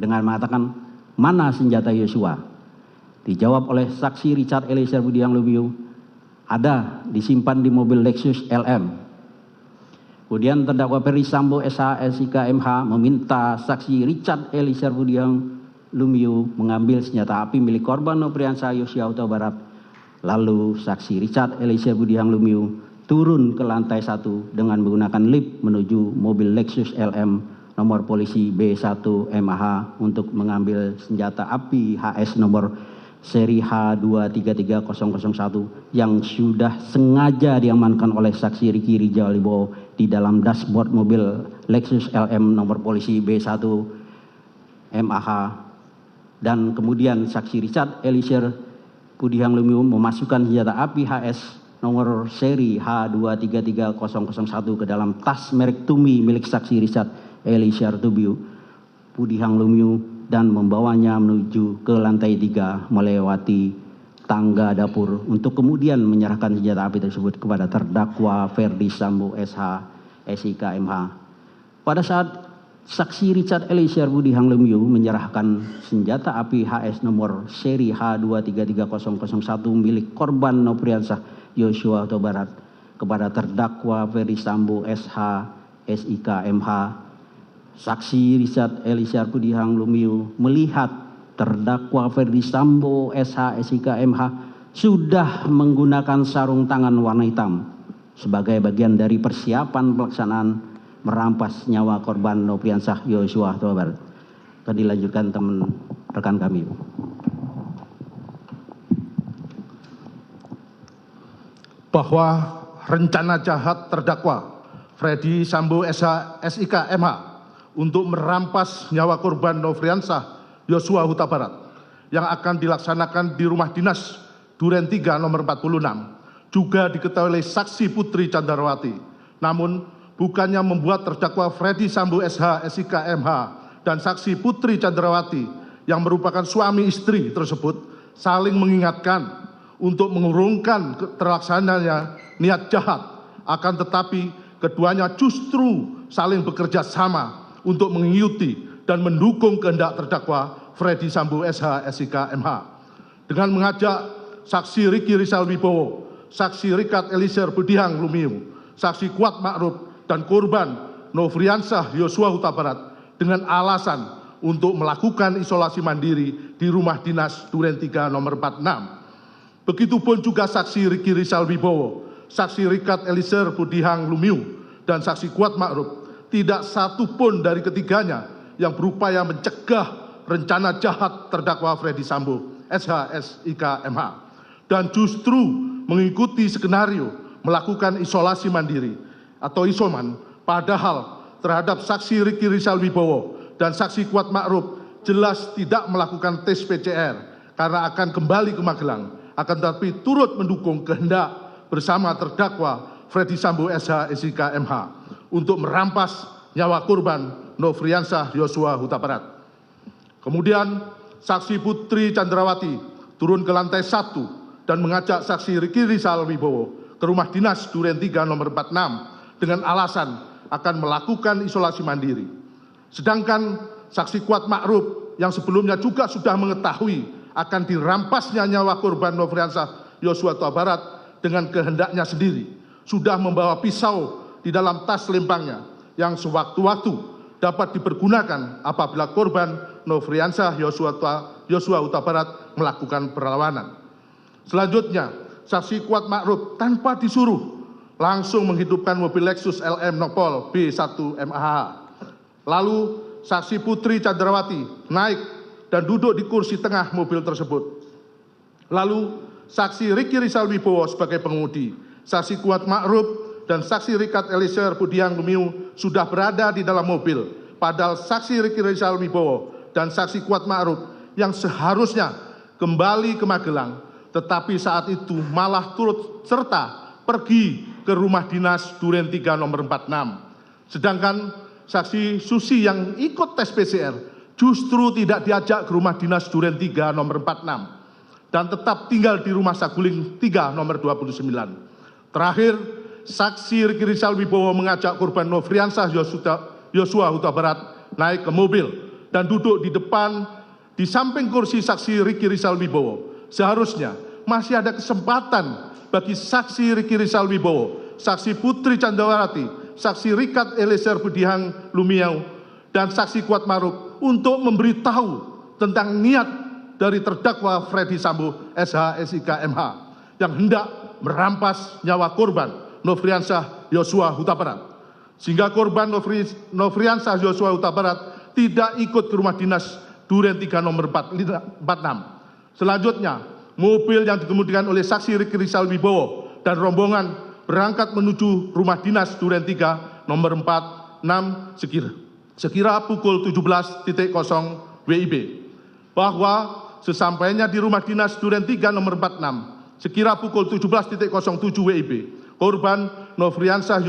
dengan mengatakan, mana senjata Yosua? Dijawab oleh saksi Richard Eliezer Budiang Lumiu, ada, disimpan di mobil Lexus LM. Kemudian terdakwa Ferdi Sambo SH, SIK MH meminta saksi Richard Eliezer Budiang Lumiu mengambil senjata api milik korban Nofriansah Yosua Huta Barat. Lalu saksi Richard Eliezer Budiang Lumiu turun ke lantai 1 dengan menggunakan lift menuju mobil Lexus LM nomor polisi B1 MAH untuk mengambil senjata api HS nomor seri H233001 yang sudah sengaja diamankan oleh saksi Riki Rizal Wibowo di dalam dashboard mobil Lexus LM nomor polisi B1 MAH. Dan kemudian saksi Richard Eliezer Budiang Lumiu memasukkan senjata api HS nomor seri H233001 ke dalam tas merek Tumi milik saksi Richard Eliezer Budiang Lumiu dan membawanya menuju ke lantai 3 melewati tangga dapur untuk kemudian menyerahkan senjata api tersebut kepada terdakwa Ferdi Sambo SH, SIK MH. Pada saat saksi Richard Eliezer Budiang Lumiu menyerahkan senjata api HS nomor seri H233001 milik korban Nofriansah Yosua Huta Barat kepada terdakwa Ferdi Sambo SH, SIK MH, saksi Richard Eliezer Budiang Lumiu melihat terdakwa Ferdi Sambo SH, SIK MH sudah menggunakan sarung tangan warna hitam sebagai bagian dari persiapan pelaksanaan merampas nyawa korban Nofriansah Yosua Huta Barat. Akan dilanjutkan teman rekan kami. Bahwa rencana jahat terdakwa Ferdi Sambo SH, SIK MH untuk merampas nyawa korban Nofriansah Yosua Huta Barat yang akan dilaksanakan di rumah dinas Duren 3 nomor 46 juga diketahui oleh saksi Putri Candrawati. Namun bukannya membuat terdakwa Ferdi Sambo SH, SIK MH dan saksi Putri Candrawati yang merupakan suami istri tersebut saling mengingatkan untuk mengurungkan terlaksananya niat jahat, akan tetapi keduanya justru saling bekerja sama untuk mengikuti dan mendukung kehendak terdakwa Ferdi Sambo SH, SIK MH dengan mengajak saksi Riki Rizal Wibowo, saksi Richard Eliezer Budiang Lumiu, saksi Kuat Ma'ruf dan korban Nofriansah Yosua Huta Barat dengan alasan untuk melakukan isolasi mandiri di rumah dinas Duren 3 nomor 46. Begitupun juga saksi Riki Rizal Wibowo, saksi Richard Eliezer Budiang Lumiu dan saksi Kuat Ma'ruf, tidak satu pun dari ketiganya yang berupaya mencegah rencana jahat terdakwa Ferdi Sambo SH, SIK MH dan justru mengikuti skenario melakukan isolasi mandiri atau isoman, padahal terhadap saksi Riki Rizal Wibowo dan saksi Kuat Ma'ruf jelas tidak melakukan tes PCR karena akan kembali ke Magelang, akan tetapi turut mendukung kehendak bersama terdakwa Freddy Sambo SH SIK MH untuk merampas nyawa korban Nofriansah Yosua Huta Barat. Kemudian saksi Putri Chandrawati turun ke lantai 1 dan mengajak saksi Riki Rizal Wibowo ke rumah dinas Duren 3 nomor 46 dengan alasan akan melakukan isolasi mandiri. Sedangkan saksi Kuat Ma'ruf yang sebelumnya juga sudah mengetahui akan dirampasnya nyawa korban Nofriansah Yosua Huta Barat dengan kehendaknya sendiri, sudah membawa pisau di dalam tas lempangnya yang sewaktu-waktu dapat dipergunakan apabila korban Nofriansah Yosua Huta Barat melakukan perlawanan. Selanjutnya, saksi Kuat Ma'ruf tanpa disuruh langsung menghidupkan mobil Lexus LM Nopol B1 MAH. Lalu saksi Putri Chandrawati naik dan duduk di kursi tengah mobil tersebut. Lalu saksi Riki Rizal Wibowo sebagai pengemudi, saksi Kuat Ma'ruf dan saksi Richard Eliezer Budiang Lumiu sudah berada di dalam mobil. Padahal saksi Riki Rizal Wibowo dan saksi Kuat Ma'ruf yang seharusnya kembali ke Magelang, tetapi saat itu malah turut serta pergi ke rumah dinas Duren 3 nomor 46. Sedangkan saksi Susi yang ikut tes PCR justru tidak diajak ke rumah dinas Duren 3 nomor 46 dan tetap tinggal di rumah Saguling 3 nomor 29. Terakhir, saksi Riki Rizal Wibowo mengajak korban Nofriansah Yosua Huta Barat naik ke mobil dan duduk di depan di samping kursi saksi Riki Rizal Wibowo. Seharusnya masih ada kesempatan bagi saksi Riki Rizal Wibowo, saksi Putri Chandrawati, saksi Richard Eliezer Budiang Lumiu, dan saksi Kuat Ma'ruf untuk memberitahu tentang niat dari terdakwa Freddy Sambo SH SIK MH yang hendak merampas nyawa korban Nofriansah Yosua Huta Barat, sehingga korban Nofriansah Yosua Huta Barat tidak ikut ke rumah dinas Duren 3 nomor 46. Selanjutnya, mobil yang dikemudikan oleh saksi Riki Rizal Wibowo dan rombongan berangkat menuju rumah dinas Duren 3 nomor 46 sekira pukul 17.00 WIB. Bahwa sesampainya di rumah dinas Duren 3 nomor 46 sekira pukul 17.07 WIB, korban Nofriansah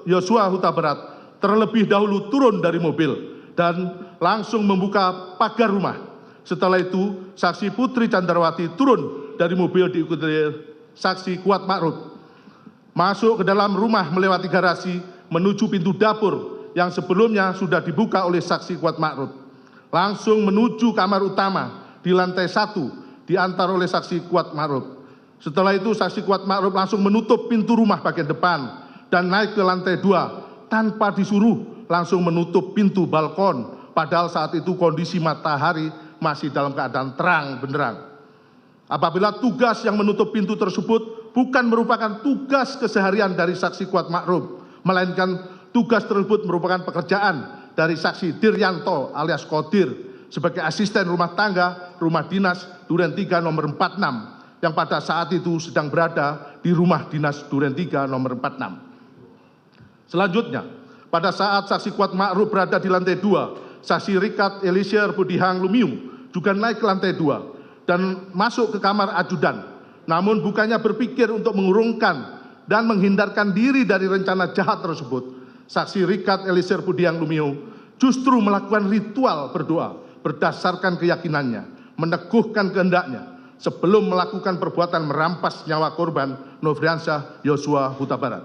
Yosua Huta Barat terlebih dahulu turun dari mobil dan langsung membuka pagar rumah. Setelah itu, saksi Putri Chandrawati turun dari mobil diikuti saksi Kuat Ma'ruf, masuk ke dalam rumah melewati garasi menuju pintu dapur yang sebelumnya sudah dibuka oleh saksi Kuat Ma'ruf. Langsung menuju kamar utama di lantai 1 diantar oleh saksi Kuat Ma'ruf. Setelah itu saksi Kuat Ma'ruf langsung menutup pintu rumah bagian depan dan naik ke lantai 2 tanpa disuruh, langsung menutup pintu balkon. Padahal saat itu kondisi matahari masih dalam keadaan terang benderang. Apabila tugas yang menutup pintu tersebut bukan merupakan tugas keseharian dari saksi Kuat Ma'ruf, melainkan tugas tersebut merupakan pekerjaan dari saksi Diryanto alias Kodir sebagai asisten rumah tangga rumah dinas Duren 3 nomor 46 yang pada saat itu sedang berada di rumah dinas Duren 3 nomor 46. Selanjutnya, pada saat saksi Kuat Ma'ruf berada di lantai 2, saksi Richard Eliezer Budiang Lumiu juga naik ke lantai 2 dan masuk ke kamar ajudan. Namun bukannya berpikir untuk mengurungkan dan menghindarkan diri dari rencana jahat tersebut, saksi Richard Eliezer Budiang Lumiu justru melakukan ritual berdoa berdasarkan keyakinannya, meneguhkan kehendaknya sebelum melakukan perbuatan merampas nyawa korban Nofriansah Yosua Huta Barat.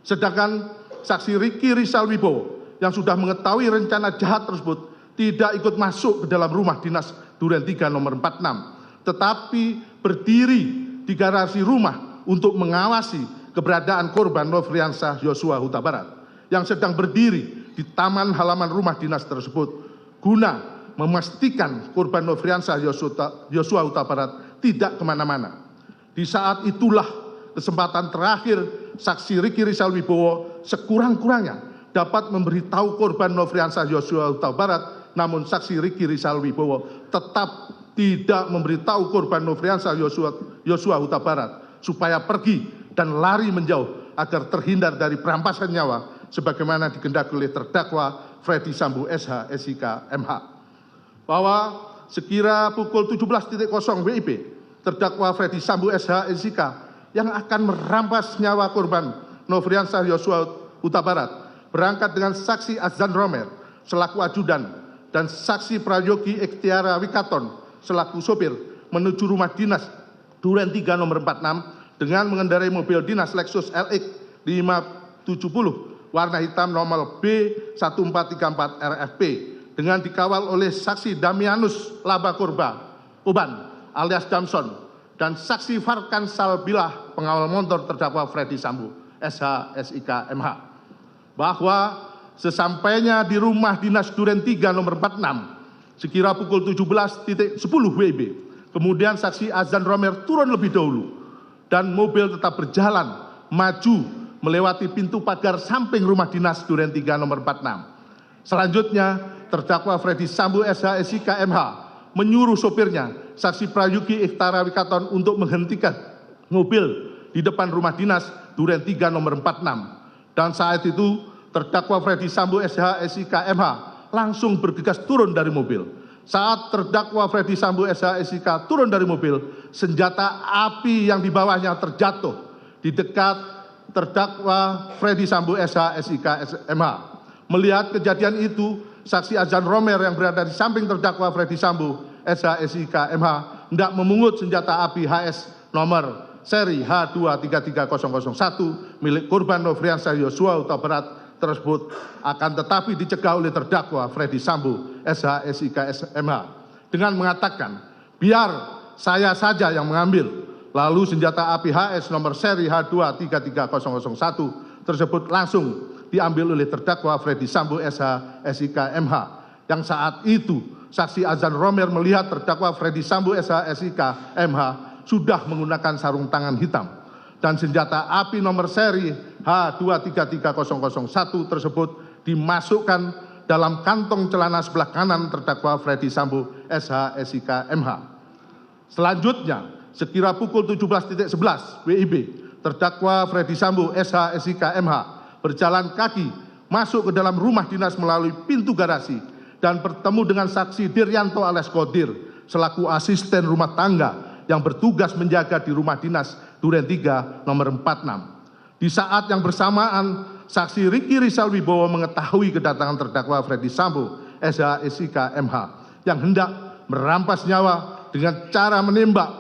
Sedangkan saksi Riki Rizal Wibowo yang sudah mengetahui rencana jahat tersebut tidak ikut masuk ke dalam rumah dinas Duren 3 nomor 46, tetapi berdiri di garasi rumah untuk mengawasi keberadaan korban Nofriansah Yosua Huta Barat yang sedang berdiri di taman halaman rumah dinas tersebut guna memastikan korban Nofriansah Yosua Huta Barat tidak kemana-mana. Di saat itulah kesempatan terakhir saksi Riki Rizal Wibowo sekurang-kurangnya dapat memberitahu korban Nofriansah Yosua Huta Barat, namun saksi Riki Rizal Wibowo tetap tidak memberitahu korban Nofriansah Yosua Huta Barat supaya pergi dan lari menjauh agar terhindar dari perampasan nyawa sebagaimana dikehendaki oleh terdakwa Freddy Sambo SH SIK MH. bahwa sekira pukul 17.00 WIB, terdakwa Freddy Sambo SH.SIK yang akan merampas nyawa korban Nofriansah Yosua Huta Barat berangkat dengan saksi Azan Romer selaku ajudan dan saksi Prayogi Ikhtiara Wikaton selaku sopir menuju rumah dinas Duren 3 nomor 46 dengan mengendarai mobil dinas Lexus LX 570 warna hitam nomor B1434 RFP dengan dikawal oleh saksi Damianus Laba Koban alias Damson dan saksi Farkan Salbilah pengawal motor terdakwa Freddy Sambo SH.SIK MH bahwa sesampainya di rumah dinas Duren 3 nomor 46 sekira pukul 17.10 WIB kemudian saksi Azan Romer turun lebih dahulu dan mobil tetap berjalan maju melewati pintu pagar samping rumah dinas Duren 3 nomor 46. Selanjutnya terdakwa Freddy Sambo SH.SIK MH menyuruh sopirnya saksi Prayogi Ikhtiara Wikaton untuk menghentikan mobil di depan rumah dinas Duren 3 nomor 46 dan saat itu terdakwa Freddy Sambo SH.SIK MH langsung bergegas turun dari mobil. Saat terdakwa Freddy Sambo SH.SIK turun dari mobil, senjata api yang dibawanya terjatuh di dekat terdakwa Freddy Sambo SH.SIK MH. Melihat kejadian itu, saksi Azan Romer yang berada di samping terdakwa Freddy Sambo SH.SIK MH hendak memungut senjata api HS nomor seri H233001 milik korban Nofriansah Yosua Huta Barat tersebut akan tetapi dicegah oleh terdakwa Freddy Sambo SH.SIK MH dengan mengatakan biar saya saja yang mengambil. Lalu senjata api HS nomor seri H233001 tersebut langsung diambil oleh terdakwa Freddy Sambo SH.SIK MH yang saat itu saksi Azan Romer melihat terdakwa Freddy Sambo SH.SIK MH sudah menggunakan sarung tangan hitam dan senjata api nomor seri H233001 tersebut dimasukkan dalam kantong celana sebelah kanan terdakwa Freddy Sambo SH.SIK MH. Selanjutnya, sekira pukul 17.11 WIB, terdakwa Freddy Sambo SH.SIK MH berjalan kaki masuk ke dalam rumah dinas melalui pintu garasi dan bertemu dengan saksi Diryanto alias Kodir selaku asisten rumah tangga yang bertugas menjaga di rumah dinas Duren 3 nomor 46. Di saat yang bersamaan, saksi Riki Rizal Wibowo mengetahui kedatangan terdakwa Freddy Sambo SH.SIK MH yang hendak merampas nyawa dengan cara menembak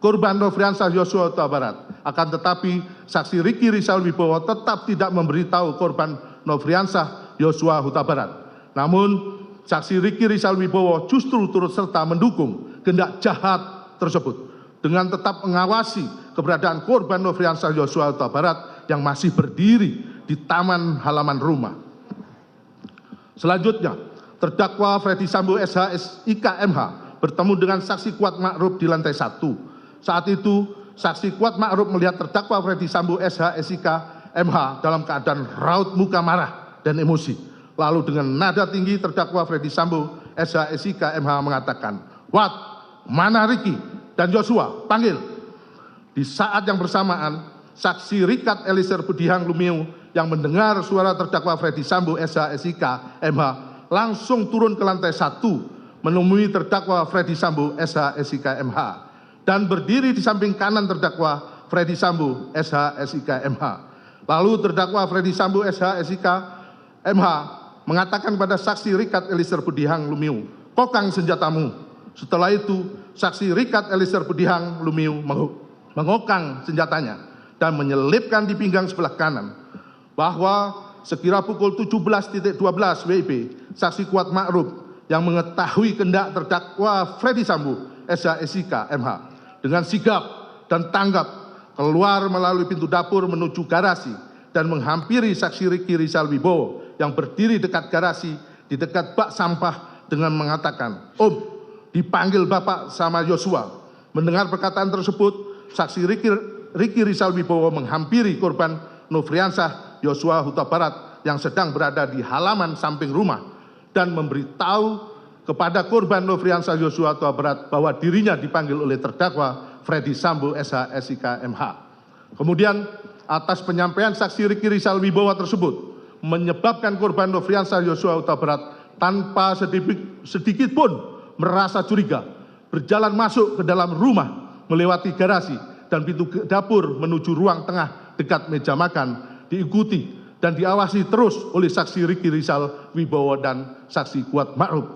korban Nofriansah Yosua Huta Barat. Akan tetapi saksi Riki Rizal Wibowo tetap tidak memberitahu korban Nofriansah Yosua Huta Barat. Namun saksi Riki Rizal Wibowo justru turut serta mendukung kehendak jahat tersebut dengan tetap mengawasi keberadaan korban Nofriansah Yosua Huta Barat yang masih berdiri di taman halaman rumah. Selanjutnya, terdakwa Freddy Sambo SH.SIK MH bertemu dengan saksi Kuat Ma'ruf di lantai 1. Saat itu, saksi Kuat Ma'ruf melihat terdakwa Freddy Sambo SH.SIK MH dalam keadaan raut muka marah dan emosi. Lalu dengan nada tinggi terdakwa Freddy Sambo SH.SIK MH mengatakan, "Wat, mana Riki dan Yosua? Panggil." Di saat yang bersamaan, saksi Rikat Elisir Budihang Lumiu yang mendengar suara terdakwa Freddy Sambo SH.SIK MH langsung turun ke lantai 1 menemui terdakwa Freddy Sambo SH.SIK MH dan berdiri di samping kanan terdakwa Freddy Sambo SH.SIK MH. Lalu terdakwa Freddy Sambo SH.SIK MH mengatakan pada saksi Rikat Elisir Budihang Lumiu, "Kokang senjatamu." Setelah itu, saksi Rikat Elisir Budihang Lumiu mengokang senjatanya dan menyelipkan di pinggang sebelah kanan. Bahwa sekira pukul 17.12 WIB, saksi Kuat Ma'ruf yang mengetahui kehendak terdakwa Freddy Sambo SH.SIK MH dengan sigap dan tanggap keluar melalui pintu dapur menuju garasi dan menghampiri saksi Riki Rizal Wibowo yang berdiri dekat garasi di dekat bak sampah dengan mengatakan, "Om, dipanggil Bapak sama Yosua." Mendengar perkataan tersebut, saksi Riki Rizal Wibowo menghampiri korban Nofriansah Yosua Huta Barat yang sedang berada di halaman samping rumah dan memberitahu kepada korban Nofriansah Yosua Huta Barat bahwa dirinya dipanggil oleh terdakwa Freddy Sambo SH.SIK MH. Kemudian atas penyampaian saksi Riki Rizal Wibowo tersebut menyebabkan korban Nofriansah Yosua Huta Barat tanpa sedikit pun merasa curiga, berjalan masuk ke dalam rumah, melewati garasi dan pintu dapur menuju ruang tengah dekat meja makan, diikuti dan diawasi terus oleh saksi Riki Rizal Wibowo dan saksi Kuat Ma'ruf.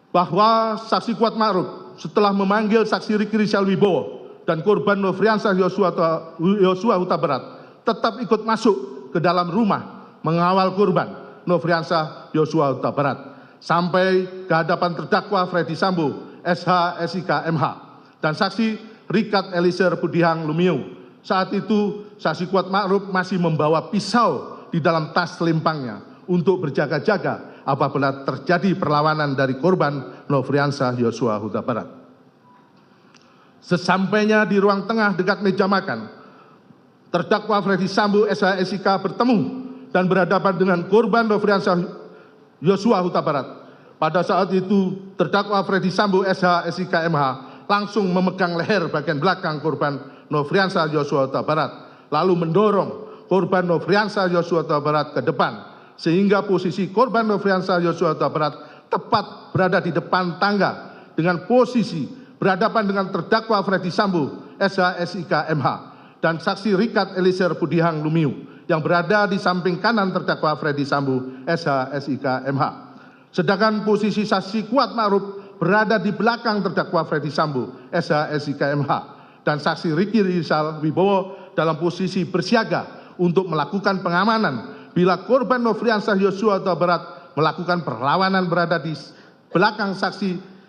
Bahwa saksi Kuat Ma'ruf setelah memanggil saksi Riki Rizal Wibowo dan korban Nofriansah Yosua Huta Barat tetap ikut masuk ke dalam rumah mengawal korban Nofriansah Yosua Huta Barat sampai ke hadapan terdakwa Freddy Sambo SH SIK MH dan saksi Richard Eliezer Budihang Lumiu. Saat itu saksi Kuat Ma'ruf masih membawa pisau di dalam tas selempangnya untuk berjaga-jaga apabila terjadi perlawanan dari korban Nofriansah Yosua Huta Barat. Sesampainya di ruang tengah dekat meja makan, terdakwa Freddy Sambo SH SIK bertemu dan berhadapan dengan korban Nofriansah Yosua Huta Barat. Pada saat itu terdakwa Freddy Sambo SH SIK MH langsung memegang leher bagian belakang korban Nofriansah Yosua Huta Barat, lalu mendorong korban Nofriansah Yosua Huta Barat ke depan, sehingga posisi korban Nofriansah Yosua Huta Barat tepat berada di depan tangga dengan posisi berhadapan dengan terdakwa Freddy Sambo SH SIK MH dan saksi Richard Eliezer Budihang Lumiu yang berada di samping kanan terdakwa Freddy Sambo SH SIK MH. Sedangkan posisi saksi Kuat Ma'ruf berada di belakang terdakwa Freddy Sambo SH SIK MH dan saksi Riki Rizal Wibowo dalam posisi bersiaga untuk melakukan pengamanan bila korban Nofriansah Yosua Huta Barat melakukan perlawanan berada di belakang saksi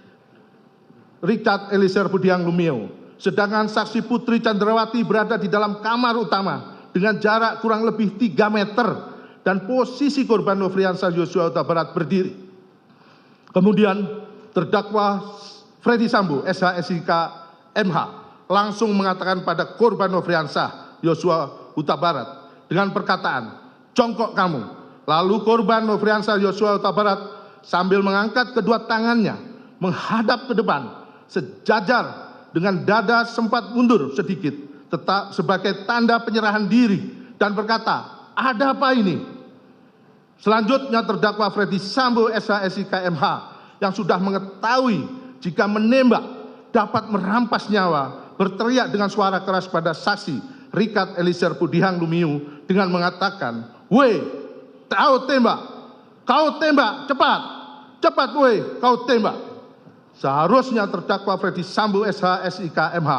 Richard Eliezer Budihang Lumiu. Sedangkan saksi Putri Chandrawati berada di dalam kamar utama dengan jarak kurang lebih 3 meter dan posisi korban Nofriansah Yosua Huta Barat berdiri. Kemudian terdakwa Freddy Sambo SH SIK MH langsung mengatakan pada korban Nofriansah Yosua Huta Barat dengan perkataan, "Jongkok kamu." Lalu korban Nofriansah Yosua Huta Barat sambil mengangkat kedua tangannya menghadap ke depan sejajar dengan dada sempat mundur sedikit tetap sebagai tanda penyerahan diri dan berkata, "Ada apa ini?" Selanjutnya terdakwa Freddy Sambo SH SIK MH yang sudah mengetahui jika menembak dapat merampas nyawa berteriak dengan suara keras pada saksi Richard Eliezer Budihang Lumiu dengan mengatakan, "Woi, kau tembak, cepat, cepat woi, kau tembak." Seharusnya terdakwa Freddy Sambo SH SIK MH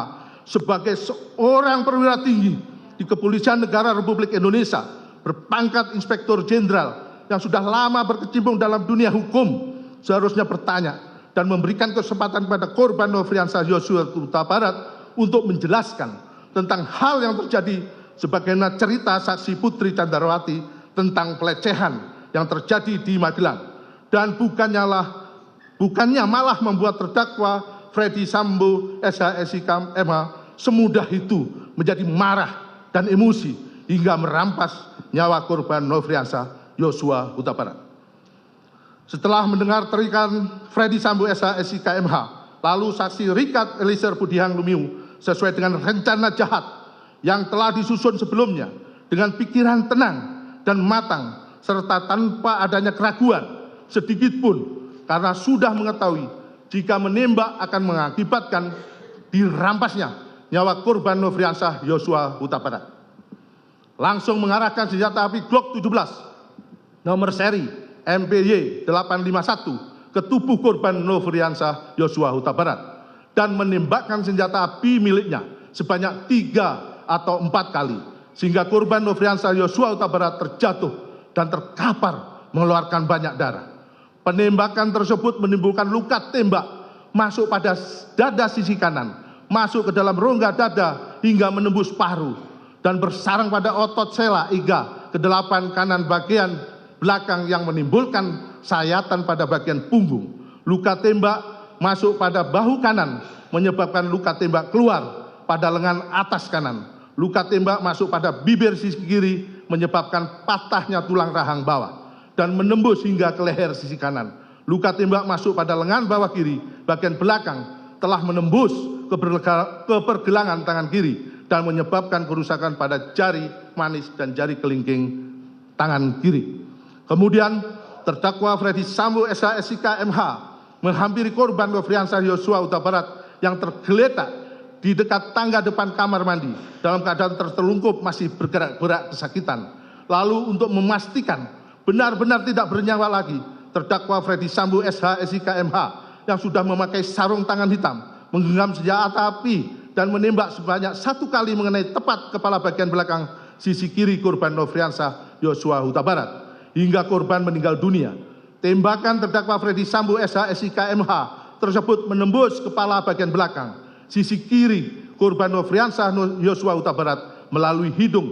sebagai seorang perwira tinggi di Kepolisian Negara Republik Indonesia berpangkat Inspektur Jenderal yang sudah lama berkecimpung dalam dunia hukum seharusnya bertanya dan memberikan kesempatan pada korban Nofriansah Yosua Huta Barat untuk menjelaskan tentang hal yang terjadi sebagaimana cerita saksi Putri Chandrawati tentang pelecehan yang terjadi di Magelang dan bukannya malah membuat terdakwa Freddy Sambo SH SIK MH semudah itu menjadi marah dan emosi hingga merampas nyawa korban Nofriansah Yosua Huta Barat. Setelah mendengar teriakan Freddy Sambo SH SIK MH, lalu saksi Richard Eliezer Budihang Lumiu sesuai dengan rencana jahat yang telah disusun sebelumnya dengan pikiran tenang dan matang serta tanpa adanya keraguan sedikit pun karena sudah mengetahui jika menembak akan mengakibatkan dirampasnya nyawa korban Nofriansah Yosua Huta Barat. Langsung mengarahkan senjata api Glock 17 nomor seri MPY 851 ke tubuh korban Nofriansah Yosua Huta Barat dan menembakkan senjata api miliknya sebanyak 3 atau 4 kali sehingga korban Nofriansah Yosua Huta Barat terjatuh dan terkapar mengeluarkan banyak darah. Penembakan tersebut menimbulkan luka tembak masuk pada dada sisi kanan, masuk ke dalam rongga dada hingga menembus paru dan bersarang pada otot sela iga ke-8 kanan bagian belakang yang menimbulkan sayatan pada bagian punggung. Luka tembak masuk pada bahu kanan menyebabkan luka tembak keluar pada lengan atas kanan. Luka tembak masuk pada bibir sisi kiri menyebabkan patahnya tulang rahang bawah dan menembus hingga ke leher sisi kanan. Luka tembak masuk pada lengan bawah kiri bagian belakang telah menembus ke pergelangan tangan kiri dan menyebabkan kerusakan pada jari manis dan jari kelingking tangan kiri. Kemudian terdakwa Freddy Sambo SH MH menghampiri korban Nofriansah Yosua Huta Barat yang tergeletak di dekat tangga depan kamar mandi dalam keadaan tertelungkup masih bergerak-gerak kesakitan. Lalu untuk memastikan benar-benar tidak bernyawa lagi, terdakwa Freddy Sambo SH MH yang sudah memakai sarung tangan hitam, menggenggam senjata api dan menembak sebanyak 1 kali mengenai tepat kepala bagian belakang sisi kiri korban Nofriansah Yosua Huta Barat hingga korban meninggal dunia. Tembakan terdakwa Freddy Sambo SH MH tersebut menembus kepala bagian belakang sisi kiri korban Nofriansah Yosua Huta Barat melalui hidung,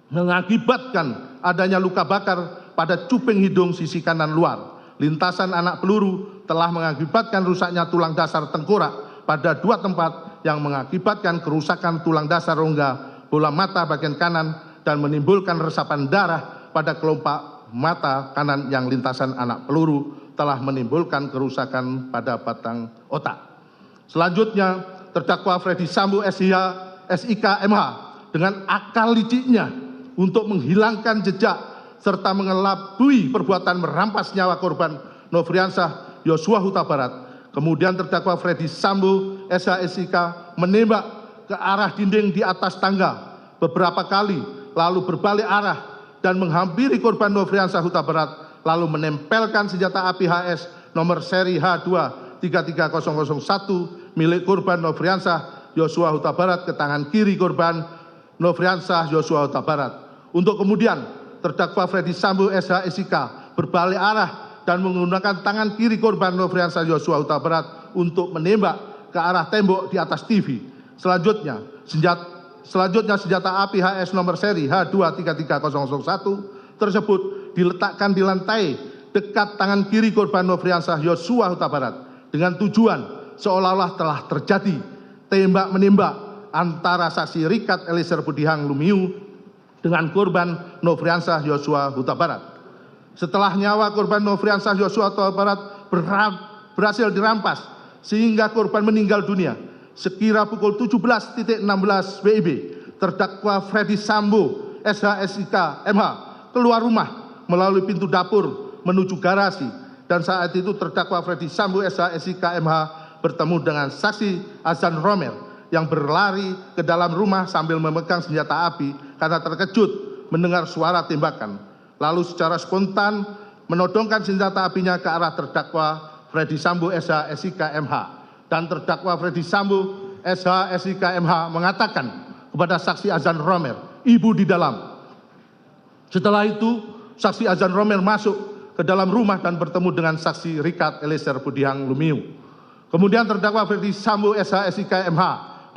mengakibatkan adanya luka bakar pada cuping hidung sisi kanan luar. Lintasan anak peluru telah mengakibatkan rusaknya tulang dasar tengkorak pada 2 tempat yang mengakibatkan kerusakan tulang dasar rongga bola mata bagian kanan dan menimbulkan resapan darah pada kelopak mata kanan yang lintasan anak peluru telah menimbulkan kerusakan pada batang otak. Selanjutnya, terdakwa Freddy Sambo SIK MH dengan akal liciknya untuk menghilangkan jejak serta mengelabui perbuatan merampas nyawa korban Nofriansah Yosua Huta Barat. Kemudian terdakwa Freddy Sambo SIK menembak ke arah dinding di atas tangga beberapa kali, lalu berbalik arah dan menghampiri korban Nofriansah Huta Barat, lalu menempelkan senjata api HS nomor seri H2 33001 milik korban Nofriansah Yosua Huta Barat ke tangan kiri korban Nofriansah Yosua Huta Barat. Untuk kemudian terdakwa Freddy Sambo SIK berbalik arah dan menggunakan tangan kiri korban Nofriansah Yosua Huta Barat untuk menembak ke arah tembok di atas TV. Selanjutnya senjata api HS nomor seri H2 33001 tersebut diletakkan di lantai dekat tangan kiri korban Nofriansah Yosua Huta Barat dengan tujuan seolah-olah telah terjadi tembak-menembak antara saksi Richard Eliezer Budiang Lumiu dengan korban Nofriansah Yosua Huta Barat. Setelah nyawa korban Nofriansah Yosua Huta Barat berhasil dirampas sehingga korban meninggal dunia, sekira pukul 17.16 WIB, terdakwa Freddy Sambo SIK MH keluar rumah melalui pintu dapur menuju garasi, dan saat itu terdakwa Freddy Sambo SIK MH bertemu dengan saksi Azan Romer yang berlari ke dalam rumah sambil memegang senjata api karena terkejut mendengar suara tembakan. Lalu secara spontan menodongkan senjata apinya ke arah terdakwa Freddy Sambo SIK MH. Dan terdakwa Freddy Sambo SIK MH mengatakan kepada saksi Azan Romer, "Ibu di dalam." Setelah itu, saksi Azan Romer masuk ke dalam rumah dan bertemu dengan saksi Richard Eliezer Budiang Lumiu. Kemudian terdakwa Freddy Sambo SIK MH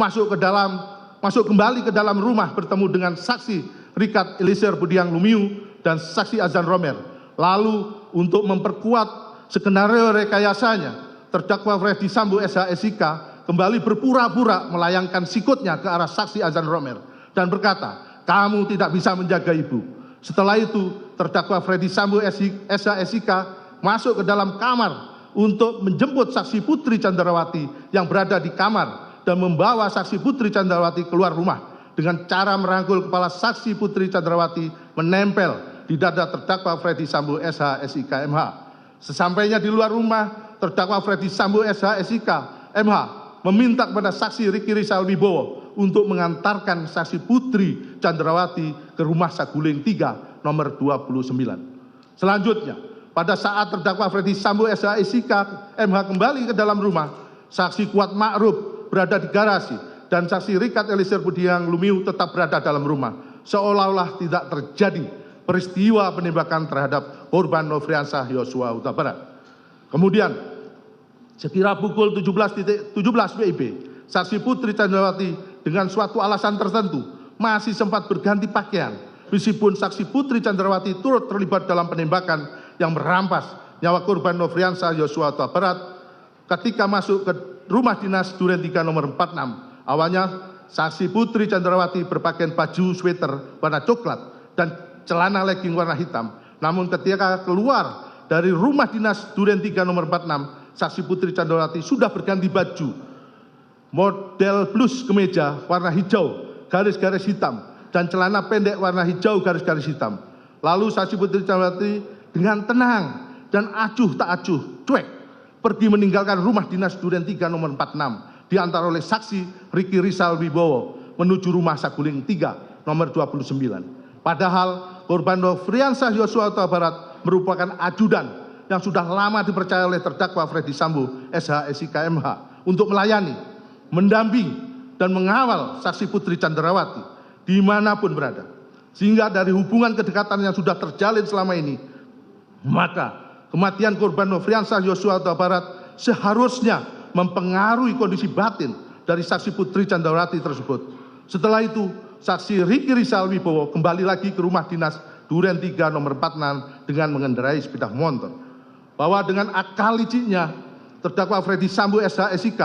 masuk kembali ke dalam rumah bertemu dengan saksi Richard Eliezer Budiang Lumiu dan saksi Azan Romer. Lalu untuk memperkuat skenario rekayasanya, terdakwa Freddy Sambo SIK kembali berpura-pura melayangkan sikutnya ke arah saksi Azan Romer dan berkata, "Kamu tidak bisa menjaga ibu." Setelah itu, terdakwa Freddy Sambo SIK masuk ke dalam kamar untuk menjemput saksi Putri Candrawati yang berada di kamar dan membawa saksi Putri Candrawati keluar rumah dengan cara merangkul kepala saksi Putri Candrawati menempel di dada terdakwa Freddy Sambo SIK MH. Sesampainya di luar rumah, terdakwa Freddy Sambo SIK MH meminta kepada saksi Riki Rizal Wibowo untuk mengantarkan saksi Putri Candrawati ke rumah Saguling 3 nomor 29. Selanjutnya, pada saat terdakwa Freddy Sambo SIK MH kembali ke dalam rumah, saksi Kuat Ma'ruf berada di garasi dan saksi Richard Eliezer Budiang Lumiu tetap berada dalam rumah, seolah-olah tidak terjadi peristiwa penembakan terhadap korban Nofriansah Yosua Huta Barat. Kemudian, sekira pukul 17.17 WIB, saksi Putri Candrawati dengan suatu alasan tertentu masih sempat berganti pakaian, meskipun saksi Putri Candrawati turut terlibat dalam penembakan yang merampas nyawa korban Nofriansah Yosua Huta Barat ketika masuk ke rumah dinas Duren 3 nomor 46. Awalnya saksi Putri Candrawati berpakaian baju sweater warna coklat dan celana legging warna hitam. Namun ketika keluar dari rumah dinas Duren 3 nomor 46, saksi Putri Candrawati sudah berganti baju model blus kemeja warna hijau garis-garis hitam dan celana pendek warna hijau garis-garis hitam. Lalu saksi Putri Candrawati dengan tenang dan acuh tak acuh, cuek, pergi meninggalkan rumah dinas Duren 3 nomor 46 diantar oleh saksi Ricky Rizal Wibowo menuju rumah Saguling 3 nomor 29. Padahal korban Nofriansah Yosua Huta Barat merupakan ajudan yang sudah lama dipercaya oleh terdakwa Freddy Sambo SH SIK MH untuk melayani, mendampingi, dan mengawal saksi Putri Candrawati dimanapun berada. Sehingga dari hubungan kedekatan yang sudah terjalin selama ini, maka kematian korban Nofriansah Yosua Huta Barat seharusnya mempengaruhi kondisi batin dari saksi Putri Candrawati tersebut. Setelah itu, saksi Ricky Rizal Wibowo kembali lagi ke rumah dinas Duren 3 nomor 46 dengan mengendarai sepeda motor. Bahwa dengan akal liciknya, terdakwa Freddy Sambo SH SIK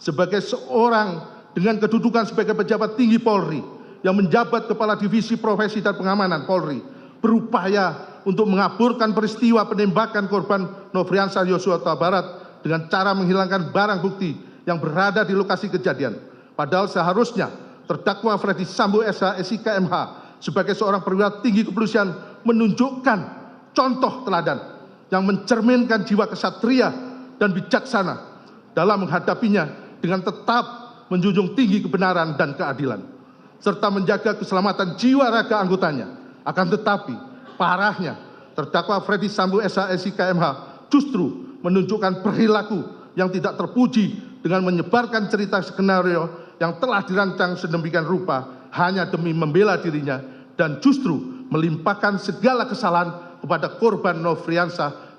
sebagai seorang dengan kedudukan sebagai pejabat tinggi Polri yang menjabat Kepala Divisi Profesi dan Pengamanan Polri berupaya untuk mengaburkan peristiwa penembakan korban Nofriansah Yosua Huta Barat dengan cara menghilangkan barang bukti yang berada di lokasi kejadian. Padahal seharusnya terdakwa Freddy Sambo SH SIK MH sebagai seorang perwira tinggi kepolisian menunjukkan contoh teladan yang mencerminkan jiwa kesatria dan bijaksana dalam menghadapinya dengan tetap menjunjung tinggi kebenaran dan keadilan, serta menjaga keselamatan jiwa raga anggotanya. Akan tetapi, parahnya, terdakwa Freddy Sambo SH SIK MH justru menunjukkan perilaku yang tidak terpuji dengan menyebarkan cerita skenario yang telah dirancang sedemikian rupa hanya demi membela dirinya dan justru melimpahkan segala kesalahan kepada korban Nofriansah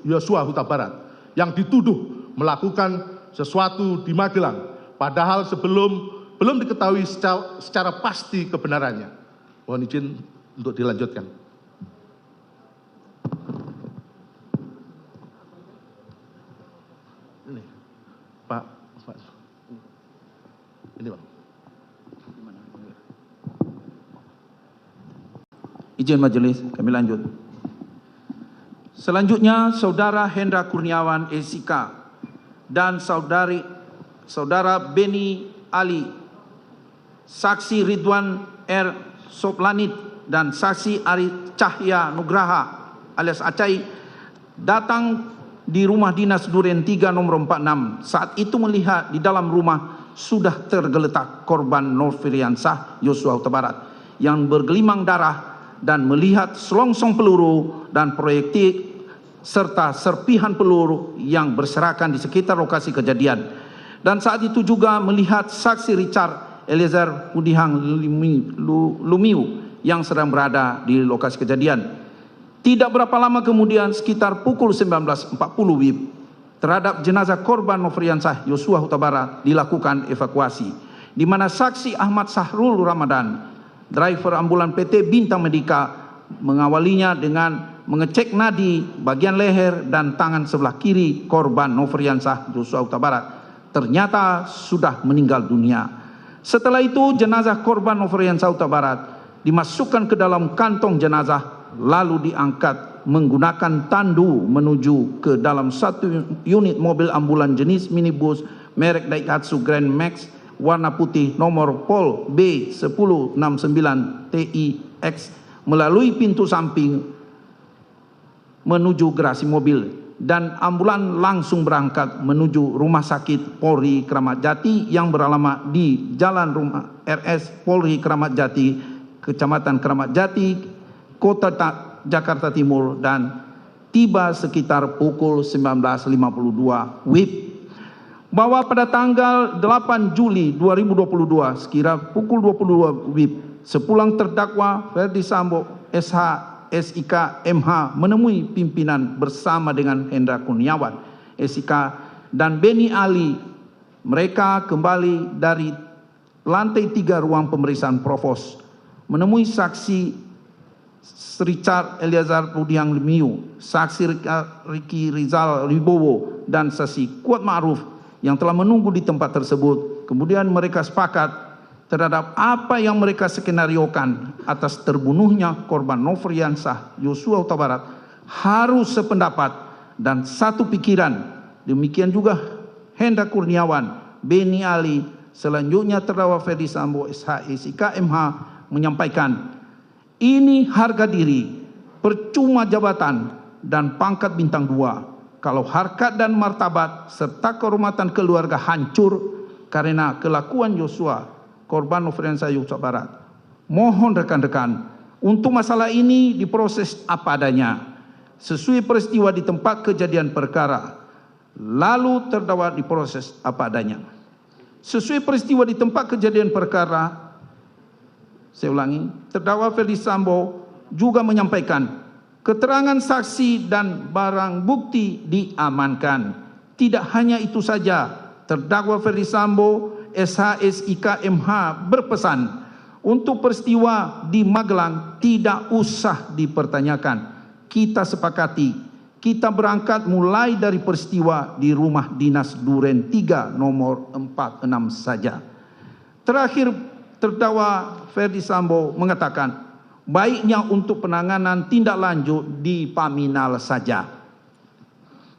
Yosua Huta Barat yang dituduh melakukan sesuatu di Magelang, padahal belum diketahui secara pasti kebenarannya. Mohon izin untuk dilanjutkan. Ini, Pak. Ini, Pak. Izin majelis, kami lanjut. Selanjutnya, Saudara Hendra Kurniawan SIK dan Saudara Beni Ali, Saksi Ridwan R. Soplanit dan Saksi Ari Cahya Nugraha alias Acai datang di rumah dinas Duren 3 nomor 46. Saat itu melihat di dalam rumah sudah tergeletak korban Nofriansah Yosua Huta Barat yang bergelimang darah dan melihat selongsong peluru dan proyektil serta serpihan peluru yang berserakan di sekitar lokasi kejadian. Dan saat itu juga melihat saksi Richard Eliezer Pudihang Lumiu yang sedang berada di lokasi kejadian. Tidak berapa lama kemudian, sekitar pukul 19.40 WIB, terhadap jenazah korban Nofriansah Yosua Huta Barat dilakukan evakuasi, di mana saksi Ahmad Sahrul Ramadan, driver ambulan PT Bintang Medika, mengawalinya dengan mengecek nadi bagian leher dan tangan sebelah kiri korban Nofriansah Yosua Huta Barat. Ternyata sudah meninggal dunia. Setelah itu jenazah korban Nofriansah Huta Barat dimasukkan ke dalam kantong jenazah lalu diangkat menggunakan tandu menuju ke dalam satu unit mobil ambulan jenis minibus merek Daihatsu Grand Max warna putih nomor Pol B1069 TIX melalui pintu samping menuju garasi mobil, dan ambulan langsung berangkat menuju Rumah Sakit Polri Kramat Jati yang beralamat di Jalan Rumah RS Polri Kramat Jati, Kecamatan Kramat Jati, Kota Jakarta Timur, dan tiba sekitar pukul 19.52 WIB. Bahwa pada tanggal 8 Juli 2022 sekira pukul 22 WIB, sepulang terdakwa Freddy Sambo SH SIK MH menemui pimpinan bersama dengan Hendra Kurniawan SIK dan Beni Ali. Mereka kembali dari lantai 3 ruang pemeriksaan provos, menemui saksi Richard Eliezer Pudihang Lumiu, saksi Ricky Rizal Wibowo, dan saksi Kuat Ma'ruf yang telah menunggu di tempat tersebut. Kemudian mereka sepakat terhadap apa yang mereka skenariokan atas terbunuhnya korban Nofriansah Yosua Huta Barat harus sependapat dan satu pikiran. Demikian juga Hendra Kurniawan, Beni Ali. Selanjutnya terdakwa Freddy Sambo SH SIK MH menyampaikan, ini harga diri percuma jabatan dan pangkat bintang 2, kalau harkat dan martabat serta kehormatan keluarga hancur karena kelakuan Yosua, korban Nofriansah Yosua Barat. Mohon rekan-rekan, untuk masalah ini diproses apa adanya, sesuai peristiwa di tempat kejadian perkara, lalu terdakwa diproses apa adanya. Sesuai peristiwa di tempat kejadian perkara, saya ulangi, terdakwa Ferdi Sambo juga menyampaikan keterangan saksi dan barang bukti diamankan. Tidak hanya itu saja, terdakwa Ferdi Sambo SH/SIK MH berpesan untuk peristiwa di Magelang tidak usah dipertanyakan. Kita sepakati, kita berangkat mulai dari peristiwa di rumah dinas Duren 3 nomor 46 saja. Terakhir, terdakwa Ferdi Sambo mengatakan baiknya untuk penanganan tindak lanjut di Paminal saja.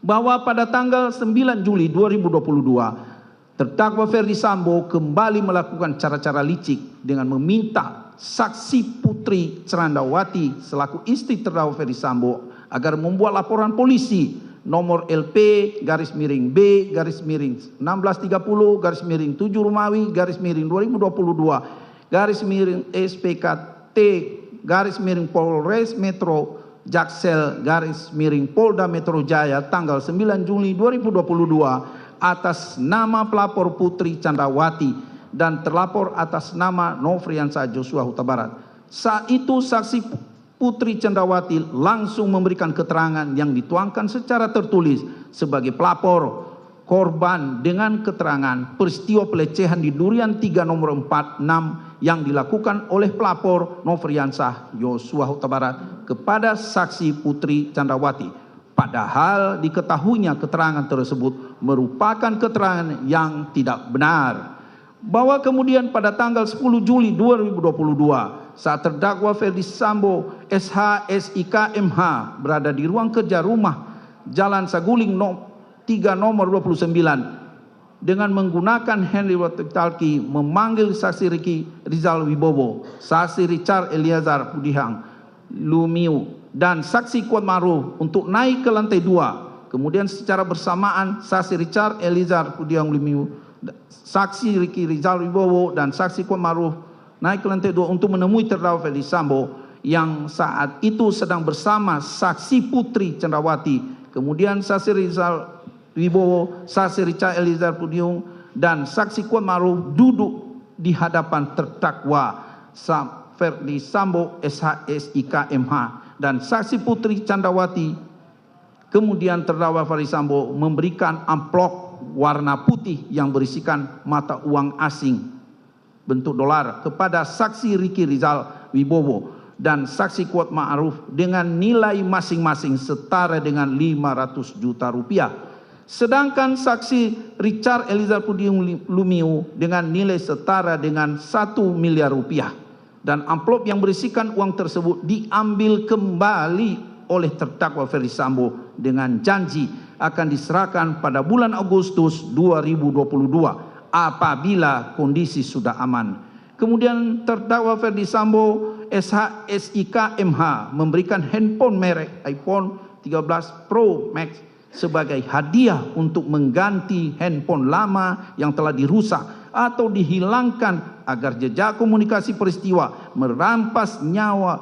Bahwa pada tanggal 9 Juli 2022, terdakwa Ferdi Sambo kembali melakukan cara-cara licik dengan meminta saksi Putri Cerandawati selaku istri terdakwa Ferdi Sambo agar membuat laporan polisi nomor LP_B_1630_7 Romawi _2022_SPKT_ Metro Jaksel _Polda Metro Jaya tanggal 9 Juli 2022 atas nama pelapor Putri Candrawati dan terlapor atas nama Nofriansah Joshua Huta Barat. Saat itu saksi Putri Candrawati langsung memberikan keterangan yang dituangkan secara tertulis sebagai pelapor korban dengan keterangan peristiwa pelecehan di Durian 3 nomor 46 yang dilakukan oleh pelapor Nofriansah Joshua Huta Barat kepada saksi Putri Candrawati. Padahal diketahuinya keterangan tersebut merupakan keterangan yang tidak benar. Bahwa kemudian pada tanggal 10 Juli 2022 saat terdakwa Ferdi Sambo SH/SIK MH berada di ruang kerja rumah Jalan Saguling 3 nomor 29 dengan menggunakan hand walkie-talkie memanggil saksi Ricky Rizal Wibowo, saksi Richard Eliezer Pudihang Lumiu dan saksi Kuat Maruf untuk naik ke lantai 2. Kemudian secara bersamaan saksi Richard Eliezer Pudihang Lumiu, saksi Ricky Rizal Wibowo dan saksi Kuat Maruf naik ke lantai 2 untuk menemui terdakwa Ferdi Sambo yang saat itu sedang bersama saksi Putri Candrawati. Kemudian saksi Rizal Wibowo, saksi Richard Eliezer Pudihang dan saksi Kuat Maruf duduk di hadapan terdakwa Ferdi Sambo SH/SIK MH dan saksi Putri Candrawati. Kemudian terdakwa Ferdi Sambo memberikan amplop warna putih yang berisikan mata uang asing bentuk dolar kepada saksi Ricky Rizal Wibowo dan saksi Kuat Ma'ruf dengan nilai masing-masing setara dengan 500 juta rupiah. Sedangkan saksi Richard Eliezer Pudihang Lumiu dengan nilai setara dengan 1 miliar rupiah. Dan amplop yang berisikan uang tersebut diambil kembali oleh terdakwa Ferdi Sambo dengan janji akan diserahkan pada bulan Agustus 2022 apabila kondisi sudah aman. Kemudian terdakwa Ferdi Sambo SH/SIK MH memberikan handphone merek iPhone 13 Pro Max sebagai hadiah untuk mengganti handphone lama yang telah dirusak atau dihilangkan agar jejak komunikasi peristiwa merampas nyawa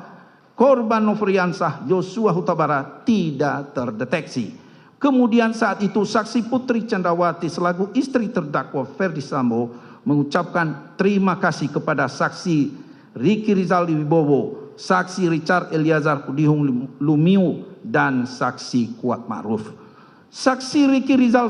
korban Nofriansah Joshua Huta Barat tidak terdeteksi. Kemudian saat itu saksi Putri Candrawati selaku istri terdakwa Ferdi Sambo mengucapkan terima kasih kepada saksi Ricky Rizal Wibowo, saksi Richard Eliezer Pudihang Lumiu dan saksi Kuat Ma'ruf. Saksi Ricky Rizal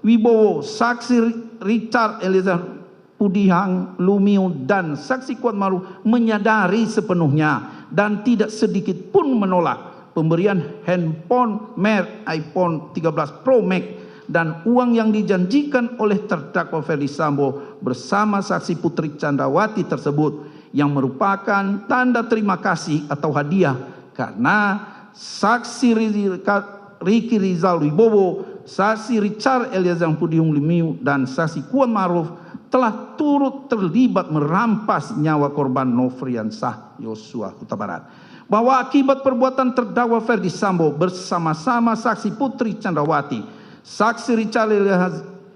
Wibowo, saksi Richard Eliezer Pudihang Lumiu dan saksi Kuat Ma'ruf menyadari sepenuhnya dan tidak sedikit pun menolak pemberian handphone merek iPhone 13 Pro Max dan uang yang dijanjikan oleh terdakwa Ferdi Sambo bersama saksi Putri Candrawati tersebut yang merupakan tanda terima kasih atau hadiah karena saksi Ricky Rizal Wibowo, saksi Richard Eliezer Pudihang Lumiu dan saksi Kuat Ma'ruf telah turut terlibat merampas nyawa korban Nofriansah Joshua Huta Barat. bahwa akibat perbuatan terdakwa Ferdi Sambo bersama-sama saksi Putri Chandrawati, saksi Richard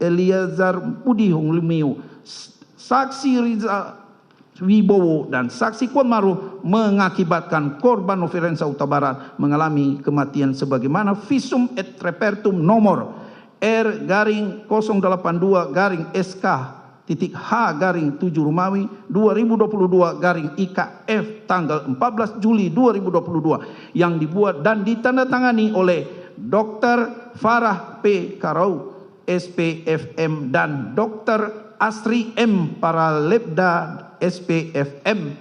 Eliezer Budi Lumiu, saksi Riza Wibowo, dan saksi Kuat Maruf mengakibatkan korban Nofriansah Huta Barat mengalami kematian sebagaimana visum et repertum nomor R-082-SK-H-7 Romawi 2022-IKF tanggal 14 Juli 2022 yang dibuat dan ditandatangani oleh Dr. Farah P. Karau, SPFM, dan Dr. Asri M. Paralebda, SPFM,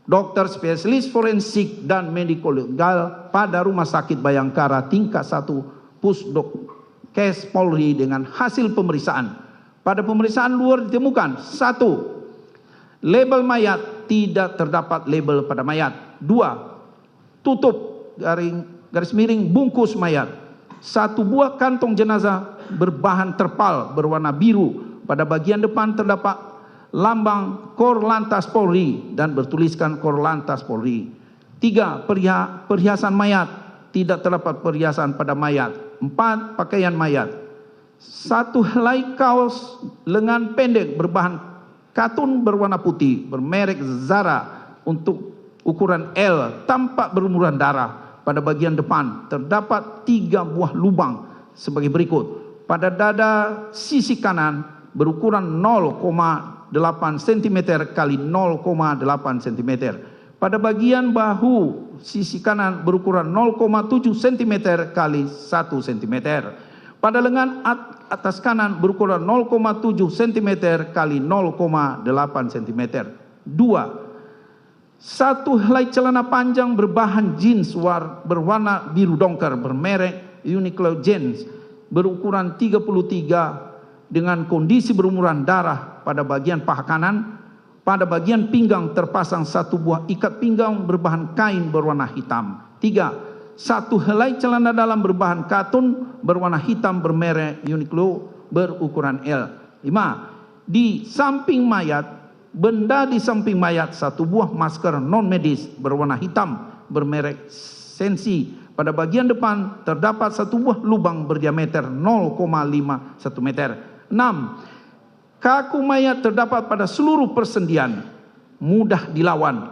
dokter spesialis forensik dan mediko legal pada Rumah Sakit Bayangkara tingkat 1 Pusdokes Polri dengan hasil pemeriksaan. Pada pemeriksaan luar ditemukan: 1. Label mayat, tidak terdapat label pada mayat. 2. Tutup garis miring bungkus mayat. 1 buah kantong jenazah berbahan terpal berwarna biru. Pada bagian depan terdapat lambang Korlantas Polri dan bertuliskan Korlantas Polri. 3. Perhiasan mayat, tidak terdapat perhiasan pada mayat. 4. Pakaian mayat. 1 helai kaos lengan pendek berbahan katun berwarna putih bermerek Zara untuk ukuran L tampak berlumuran darah. Pada bagian depan terdapat 3 buah lubang sebagai berikut. Pada dada sisi kanan berukuran 0,8 cm kali 0,8 cm. Pada bagian bahu sisi kanan berukuran 0,7 cm kali 1 cm. Pada lengan atas kanan berukuran 0,7 cm kali 0,8 cm. 2. 1 helai celana panjang berbahan jeans berwarna biru dongker bermerek Uniqlo Jeans berukuran 33 dengan kondisi berlumuran darah pada bagian paha kanan. Pada bagian pinggang terpasang 1 buah ikat pinggang berbahan kain berwarna hitam. 3. 1 helai celana dalam berbahan katun berwarna hitam bermerek Uniqlo berukuran L. 5. Di samping mayat, benda di samping mayat 1 buah masker non medis berwarna hitam bermerek Sensi. Pada bagian depan terdapat 1 buah lubang berdiameter 0,51 meter. 6. Kaku mayat terdapat pada seluruh persendian, mudah dilawan.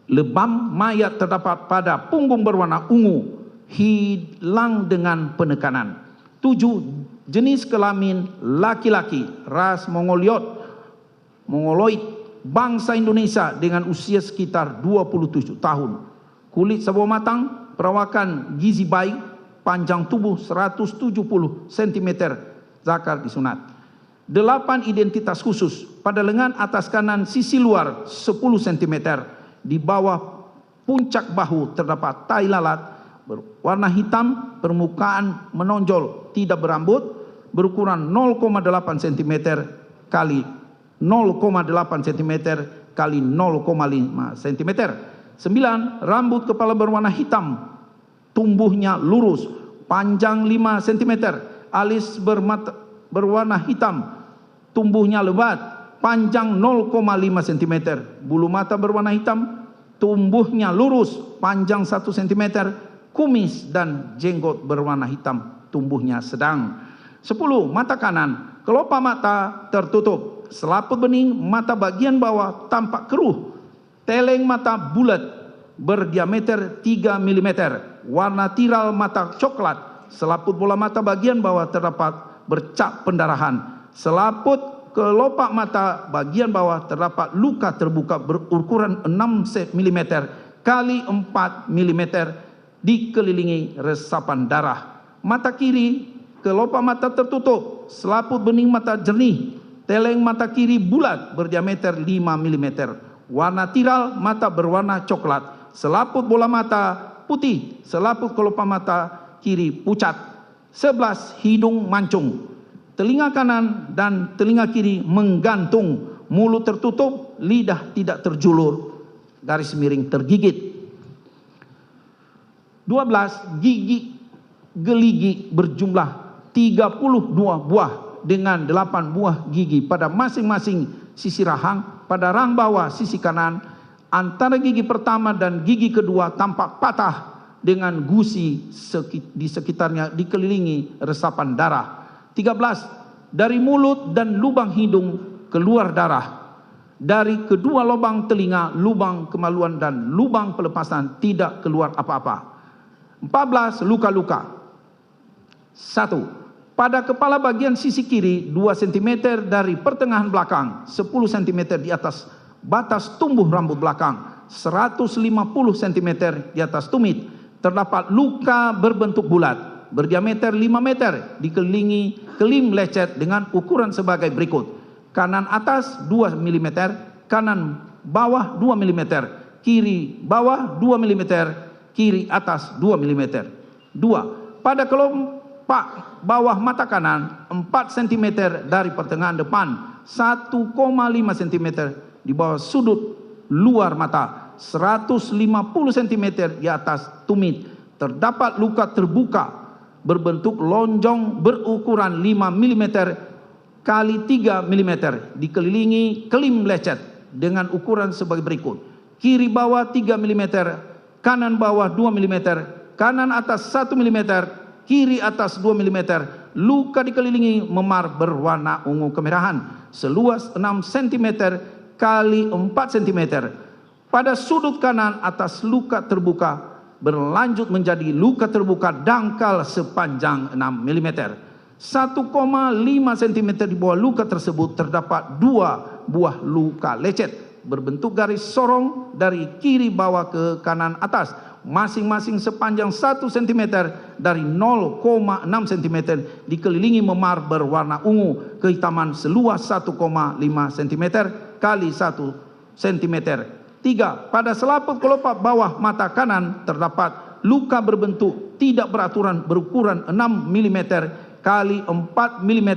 Lebam mayat terdapat pada punggung berwarna ungu, hilang dengan penekanan. 7. Jenis kelamin laki-laki, ras Mongoloid, bangsa Indonesia dengan usia sekitar 27 tahun. Kulit sawo matang, perawakan gizi baik, panjang tubuh 170 cm, zakar disunat. 8 identitas khusus. Pada lengan atas kanan sisi luar 10 cm. Di bawah puncak bahu terdapat tai lalat berwarna hitam, permukaan menonjol, tidak berambut, berukuran 0,8 cm kali 0,8 cm kali 0,5 cm. 9. Rambut kepala berwarna hitam, tumbuhnya lurus, panjang 5 cm, alis berwarna hitam, tumbuhnya lebat, panjang 0,5 cm, bulu mata berwarna hitam, tumbuhnya lurus, panjang 1 cm, kumis dan jenggot berwarna hitam, tumbuhnya sedang. 10. Mata kanan, kelopak mata tertutup, selaput bening mata bagian bawah tampak keruh, teleng mata bulat berdiameter 3 mm, warna tiral mata coklat, selaput bola mata bagian bawah terdapat bercak pendarahan, selaput kelopak mata bagian bawah terdapat luka terbuka berukuran 6 mm kali 4 mm dikelilingi resapan darah. Mata kiri, kelopak mata tertutup, selaput bening mata jernih, teleng mata kiri bulat berdiameter 5 mm, warna tiral mata berwarna coklat, selaput bola mata putih, selaput kelopak mata kiri pucat. 11. Hidung mancung, telinga kanan dan telinga kiri menggantung, mulut tertutup, lidah tidak terjulur, garis miring tergigit. 12. Gigi geligi berjumlah 32 buah dengan 8 buah gigi pada masing-masing sisi rahang. Pada rahang bawah sisi kanan Antara gigi pertama dan gigi kedua tampak patah dengan gusi di sekitarnya dikelilingi resapan darah. 13. Dari mulut dan lubang hidung keluar darah. Dari kedua lubang telinga, lubang kemaluan dan lubang pelepasan tidak keluar apa-apa. 14. Luka-luka. 1. Pada kepala bagian sisi kiri 2 cm dari pertengahan belakang, 10 cm di atas batas tumbuh rambut belakang, 150 cm di atas tumit, terdapat luka berbentuk bulat berdiameter 5 meter dikelilingi kelim lecet dengan ukuran sebagai berikut: kanan atas 2 mm, kanan bawah 2 mm, kiri bawah 2 mm, kiri atas 2 mm. 2. Pada kelopak bawah mata kanan 4 cm dari pertengahan depan, 1,5 cm di bawah sudut luar mata, 150 cm di atas tumit, terdapat luka terbuka berbentuk lonjong berukuran 5 mm kali 3 mm dikelilingi kelim lecet dengan ukuran sebagai berikut: kiri bawah 3 mm, kanan bawah 2 mm, kanan atas 1 mm, kiri atas 2 mm. Luka dikelilingi memar berwarna ungu kemerahan seluas 6 cm kali 4 cm. Pada sudut kanan atas luka terbuka berlanjut menjadi luka terbuka dangkal sepanjang 6 mm. 1,5 cm di bawah luka tersebut terdapat 2 buah luka lecet berbentuk garis sorong dari kiri bawah ke kanan atas, masing-masing sepanjang 1 cm dari 0,6 cm dikelilingi memar berwarna ungu kehitaman seluas 1,5 cm kali 1 cm. 3. Pada selaput kelopak bawah mata kanan terdapat luka berbentuk tidak beraturan berukuran 6 mm kali 4 mm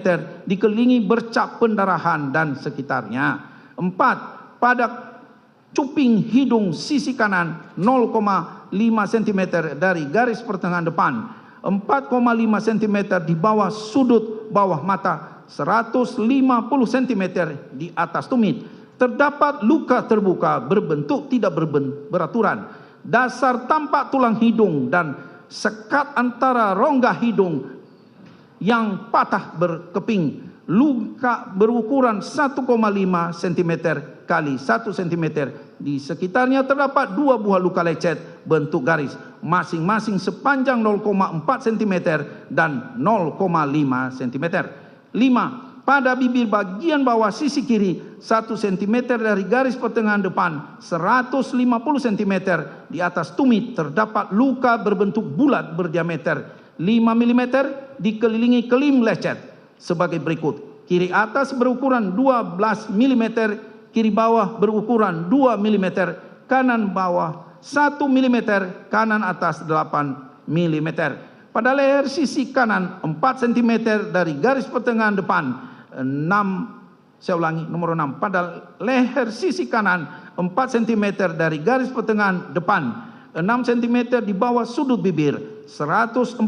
dikelilingi bercak pendarahan dan sekitarnya. 4. Pada cuping hidung sisi kanan 0,5 cm dari garis pertengahan depan, 4,5 cm di bawah sudut bawah mata, 150 cm di atas tumit, terdapat luka terbuka berbentuk tidak beraturan. Dasar tampak tulang hidung dan sekat antara rongga hidung yang patah berkeping. Luka berukuran 1,5 cm kali 1 cm. Di sekitarnya terdapat 2 buah luka lecet bentuk garis, masing-masing sepanjang 0,4 cm dan 0,5 cm. 5. Pada bibir bagian bawah sisi kiri 1 cm dari garis pertengahan depan, 150 cm di atas tumit terdapat luka berbentuk bulat berdiameter 5 mm dikelilingi kelim lecet sebagai berikut: kiri atas berukuran 12 mm, kiri bawah berukuran 2 mm, kanan bawah 1 mm, kanan atas 8 mm. Pada leher sisi kanan 4 cm dari garis pertengahan depan, 6. Saya ulangi, nomor 6. Pada leher sisi kanan 4 cm dari garis pertengahan depan, 6 cm di bawah sudut bibir, 140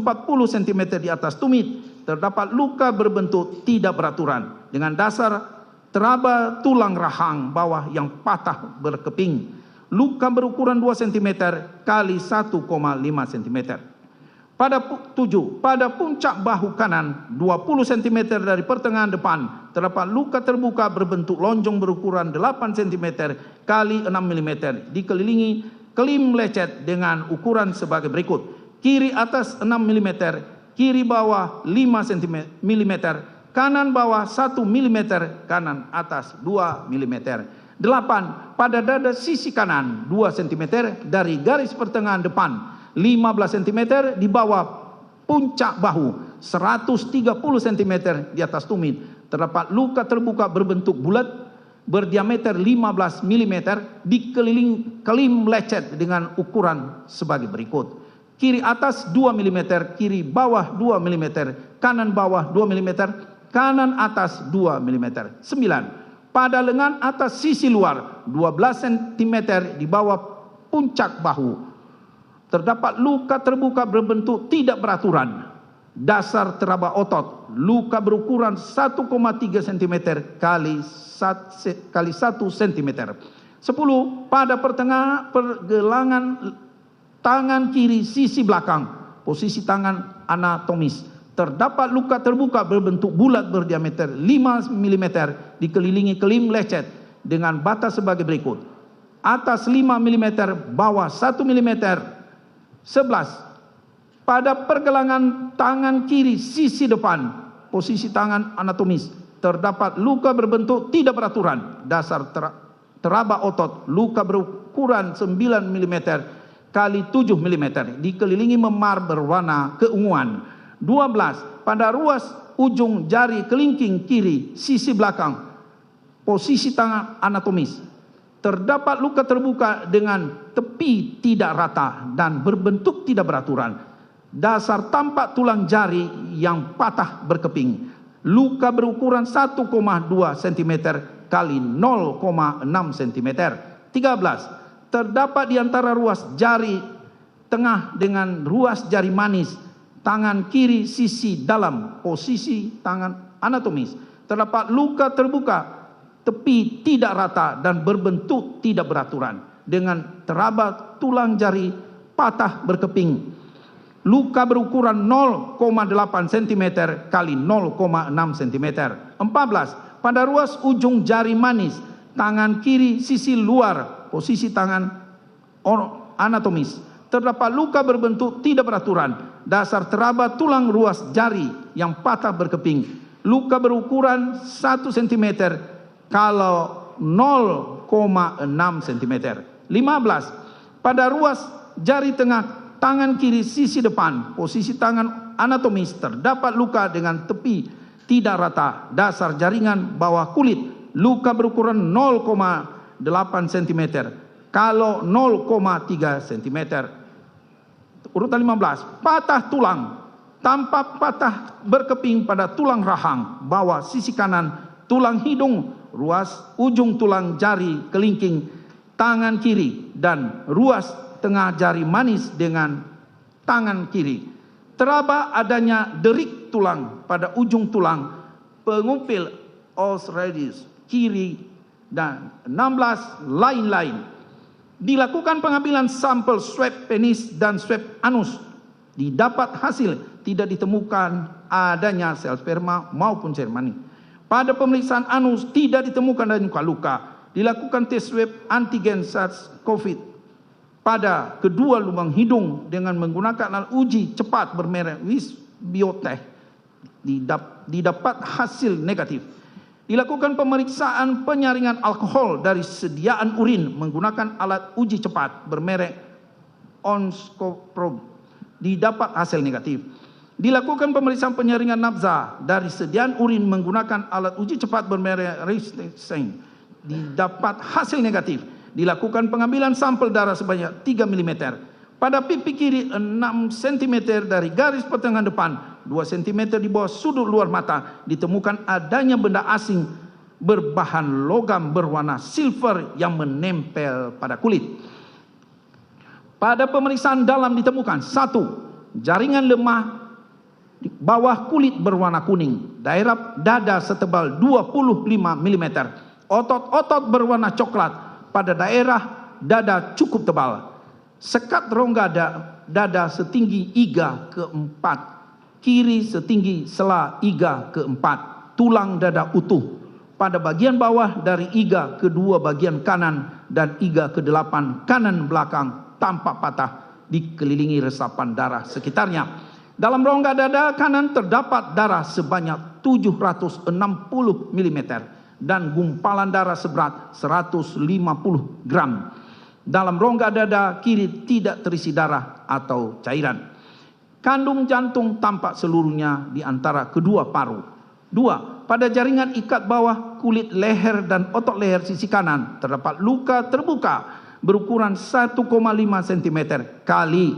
cm di atas tumit, terdapat luka berbentuk tidak beraturan dengan dasar teraba tulang rahang bawah yang patah berkeping. Luka berukuran 2 cm kali 1,5 cm. Pada 7. Pada puncak bahu kanan 20 cm dari pertengahan depan terdapat luka terbuka berbentuk lonjong berukuran 8 cm kali 6 mm dikelilingi kelim lecet dengan ukuran sebagai berikut: kiri atas 6 mm, kiri bawah 5 mm, kanan bawah 1 mm, kanan atas 2 mm. 8. Pada dada sisi kanan 2 cm dari garis pertengahan depan, 15 cm di bawah puncak bahu, 130 cm di atas tumit, terdapat luka terbuka berbentuk bulat berdiameter 15 mm dikelilingi kelim lecet dengan ukuran sebagai berikut: kiri atas 2 mm, kiri bawah 2 mm, kanan bawah 2 mm, kanan atas 2 mm. 9. Pada lengan atas sisi luar 12 cm di bawah puncak bahu terdapat luka terbuka berbentuk tidak beraturan. Dasar teraba otot, luka berukuran 1,3 cm kali 1 cm. 10. Pada pergelangan tangan kiri sisi belakang, posisi tangan anatomis, terdapat luka terbuka berbentuk bulat berdiameter 5 mm dikelilingi kelim lecet dengan batas sebagai berikut. Atas 5 mm, bawah 1 mm. 11. Pada pergelangan tangan kiri sisi depan, posisi tangan anatomis, terdapat luka berbentuk tidak beraturan, dasar teraba otot, luka berukuran 9 mm kali 7 mm, dikelilingi memar berwarna keunguan. 12. Pada ruas ujung jari kelingking kiri sisi belakang, posisi tangan anatomis, terdapat luka terbuka dengan tepi tidak rata dan berbentuk tidak beraturan. Dasar tampak tulang jari yang patah berkeping. Luka berukuran 1,2 cm kali 0,6 cm. 13. Terdapat di antara ruas jari tengah dengan ruas jari manis tangan kiri sisi dalam, posisi tangan anatomis, terdapat luka terbuka tepi tidak rata dan berbentuk tidak beraturan dengan teraba tulang jari patah berkeping. Luka berukuran 0,8 cm kali 0,6 cm. 14. Pada ruas ujung jari manis tangan kiri sisi luar, posisi tangan anatomis, terdapat luka berbentuk tidak beraturan, dasar teraba tulang ruas jari yang patah berkeping. Luka berukuran 1 cm kalau 0,6 cm. 15. Pada ruas jari tengah tangan kiri sisi depan, posisi tangan anatomis, terdapat luka dengan tepi tidak rata, dasar jaringan bawah kulit, luka berukuran 0,8 cm kalau 0,3 cm. Urutan 15. Patah tulang, tampak patah berkeping pada tulang rahang bawah sisi kanan, tulang hidung, ruas ujung tulang jari kelingking tangan kiri dan ruas tengah jari manis dengan tangan kiri. Teraba adanya derik tulang pada ujung tulang pengumpil os radius kiri dan 16 lain-lain. Dilakukan pengambilan sampel swab penis dan swab anus. Didapat hasil tidak ditemukan adanya sel sperma maupun sel mani. Pada pemeriksaan anus tidak ditemukan adanya luka-luka. Dilakukan tes swab antigen SARS-CoV pada kedua lubang hidung dengan menggunakan alat uji cepat bermerek Biotech. Didapat hasil negatif. Dilakukan pemeriksaan penyaringan alkohol dari sediaan urin menggunakan alat uji cepat bermerek Onscoprobe. Didapat hasil negatif. Dilakukan pemeriksaan penyaringan nafza dari sediaan urin menggunakan alat uji cepat bermerek Richthofen. Didapat hasil negatif. Dilakukan pengambilan sampel darah sebanyak 3 mm. Pada pipi kiri 6 cm dari garis pertengahan depan, 2 cm di bawah sudut luar mata, ditemukan adanya benda asing berbahan logam berwarna silver yang menempel pada kulit. Pada pemeriksaan dalam ditemukan 1. Jaringan lemah di bawah kulit berwarna kuning, daerah dada setebal 25 mm, otot-otot berwarna coklat pada daerah dada cukup tebal, sekat rongga dada setinggi iga keempat, kiri setinggi sela iga keempat, tulang dada utuh pada bagian bawah dari iga kedua bagian kanan dan iga ke-8 kanan belakang tampak patah, dikelilingi resapan darah sekitarnya. Dalam rongga dada kanan terdapat darah sebanyak 760 mm dan gumpalan darah seberat 150 gram. Dalam rongga dada kiri tidak terisi darah atau cairan. Kandung jantung tampak seluruhnya di antara kedua paru. 2. Pada jaringan ikat bawah kulit leher dan otot leher sisi kanan terdapat luka terbuka berukuran 1,5 cm kali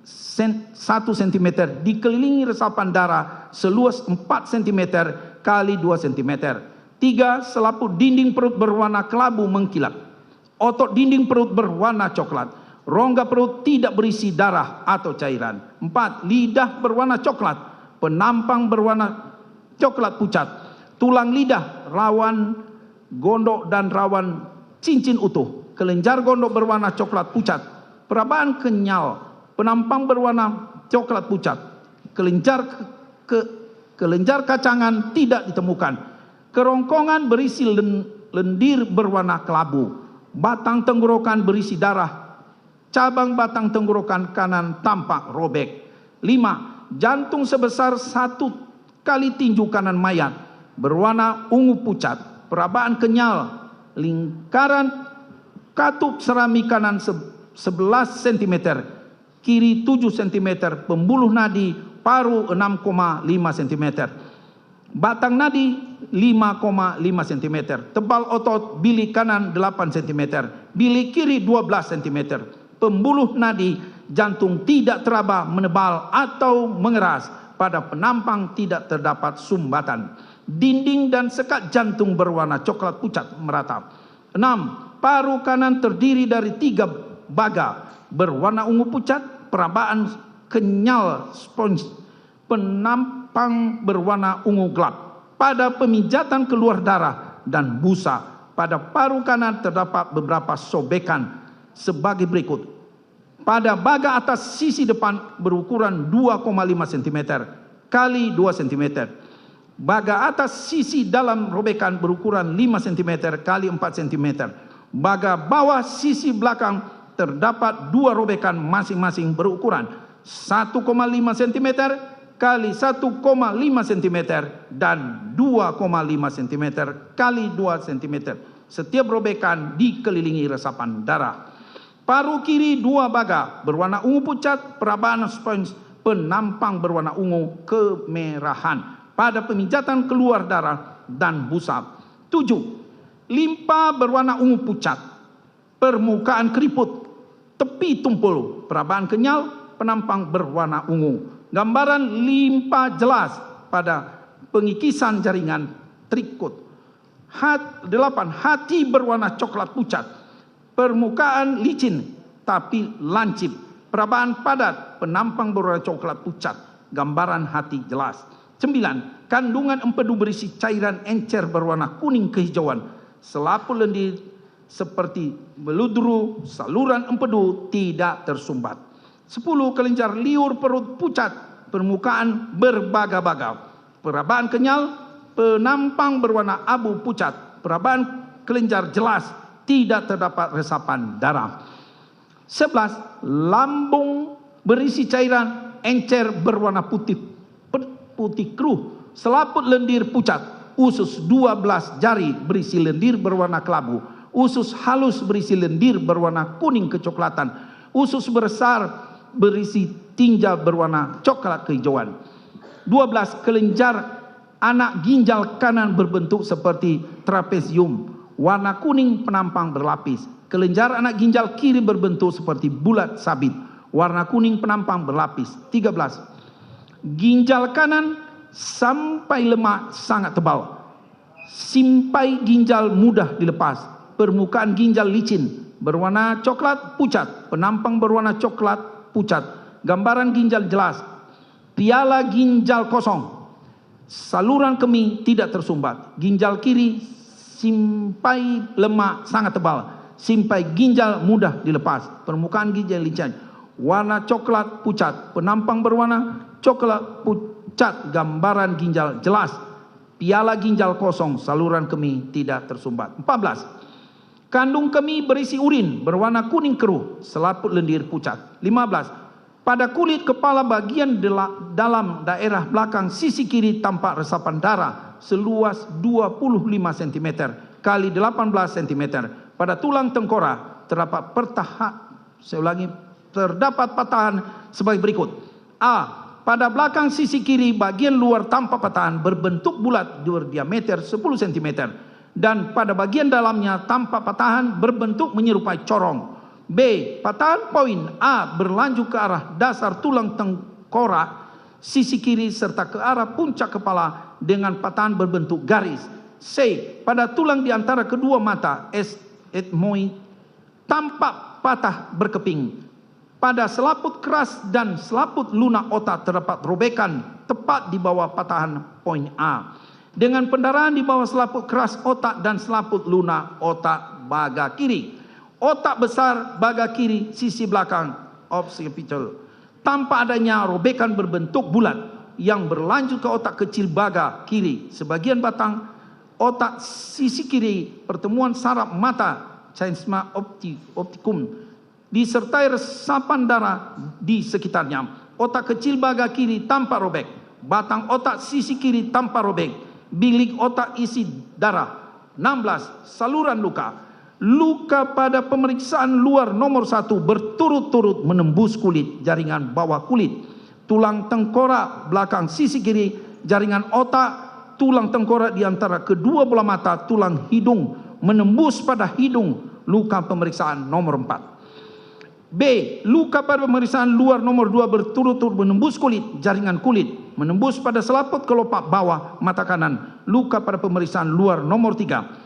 1 cm dikelilingi resapan darah seluas 4 cm kali 2 cm. 3. Selaput dinding perut berwarna kelabu mengkilap. Otot dinding perut berwarna coklat. Rongga perut tidak berisi darah atau cairan. 4. Lidah berwarna coklat. Penampang berwarna coklat pucat. Tulang lidah rawan gondok dan rawan cincin utuh, kelenjar gondok berwarna coklat pucat, perabaan kenyal, penampang berwarna coklat pucat, kelenjar kacangan tidak ditemukan, kerongkongan berisi lendir berwarna kelabu, batang tenggorokan berisi darah, cabang batang tenggorokan kanan tampak robek. 5. Jantung sebesar 1 kali tinju kanan mayat, berwarna ungu pucat, perabaan kenyal, lingkaran katup serami kanan 11 cm, kiri 7 cm, pembuluh nadi paru 6,5 cm, batang nadi 5,5 cm, tebal otot bilik kanan 8 cm, bilik kiri 12 cm, pembuluh nadi jantung tidak teraba, menebal atau mengeras, pada penampang tidak terdapat sumbatan, dinding dan sekat jantung berwarna coklat pucat merata. 6. Paru kanan terdiri dari 3 baga berwarna ungu pucat, perabaan kenyal spons, penampang berwarna ungu gelap. Pada pemijatan keluar darah dan busa. Pada paru kanan terdapat beberapa sobekan sebagai berikut. Pada baga atas sisi depan berukuran 2,5 cm kali 2 cm. Baga atas sisi dalam robekan berukuran 5 cm kali 4 cm. Baga bawah sisi belakang terdapat 2 robekan masing-masing berukuran 1,5 cm kali 1,5 cm dan 2,5 cm kali 2 cm. Setiap robekan dikelilingi resapan darah. Paru kiri 2 baga berwarna ungu pucat, perabaan spons, penampang berwarna ungu kemerahan. Pada pemijatan keluar darah dan busa. 7. Limpa berwarna ungu pucat, permukaan keriput, tepi tumpul, perabaan kenyal, penampang berwarna ungu. Gambaran limpa jelas pada pengikisan jaringan trikut. 8. Hati berwarna coklat pucat, permukaan licin tapi lancip, perabaan padat, penampang berwarna coklat pucat, gambaran hati jelas. 9. Kandungan empedu berisi cairan encer berwarna kuning kehijauan, selaput lendir seperti beludru, saluran empedu tidak tersumbat. 10. Kelenjar liur perut pucat, permukaan berbaga-baga, perabaan kenyal, penampang berwarna abu pucat, perabaan kelenjar jelas, tidak terdapat resapan darah. 11. Lambung berisi cairan encer berwarna putih keruh, selaput lendir pucat, usus 12 jari berisi lendir berwarna kelabu, usus halus berisi lendir berwarna kuning kecoklatan, usus besar berisi tinja berwarna coklat kehijauan. 12. Kelenjar anak ginjal kanan berbentuk seperti trapezium, warna kuning penampang berlapis. Kelenjar anak ginjal kiri berbentuk seperti bulat sabit, warna kuning penampang berlapis. 13. Ginjal kanan sampai lemak sangat tebal, simpai ginjal mudah dilepas, permukaan ginjal licin, berwarna coklat pucat, penampang berwarna coklat pucat, gambaran ginjal jelas. Piala ginjal kosong, saluran kemih tidak tersumbat, ginjal kiri simpai lemak sangat tebal, simpai ginjal mudah dilepas, permukaan ginjal licin, warna coklat pucat, penampang berwarna coklat pucat, gambaran ginjal jelas. Piala ginjal kosong, saluran kemih tidak tersumbat. 14. Kandung kemih berisi urin berwarna kuning keruh, selaput lendir pucat. 15. Pada kulit kepala bagian dalam daerah belakang sisi kiri tampak resapan darah seluas 25 cm kali 18 cm. Pada tulang tengkorak terdapat terdapat patahan sebagai berikut. A. Pada belakang sisi kiri bagian luar tampak patahan berbentuk bulat berdiameter 10 cm dan pada bagian dalamnya tampak patahan berbentuk menyerupai corong. B. Patahan poin A berlanjut ke arah dasar tulang tengkorak sisi kiri serta ke arah puncak kepala dengan patahan berbentuk garis. C. Pada tulang di antara kedua mata etmoid tampak patah berkeping. Pada selaput keras dan selaput lunak otak terdapat robekan tepat di bawah patahan poin A. Dengan pendarahan di bawah selaput keras otak dan selaput lunak otak baga kiri. Otak besar baga kiri sisi belakang occipital. Tanpa adanya robekan berbentuk bulat yang berlanjut ke otak kecil baga kiri. Sebagian batang otak sisi kiri pertemuan saraf mata chiasma opticum disertai resapan darah di sekitarnya. Otak kecil baga kiri tanpa robek. Batang otak sisi kiri tanpa robek. Bilik otak isi darah. 16. Saluran luka. Luka pada pemeriksaan luar nomor 1 berturut-turut menembus kulit, jaringan bawah kulit, tulang tengkorak belakang sisi kiri, jaringan otak, tulang tengkorak di antara kedua bola mata, tulang hidung, menembus pada hidung. Luka pemeriksaan nomor 4. B. Luka pada pemeriksaan luar nomor 2 berturut-turut menembus kulit, jaringan kulit, menembus pada selaput kelopak bawah mata kanan. Luka pada pemeriksaan luar nomor 3.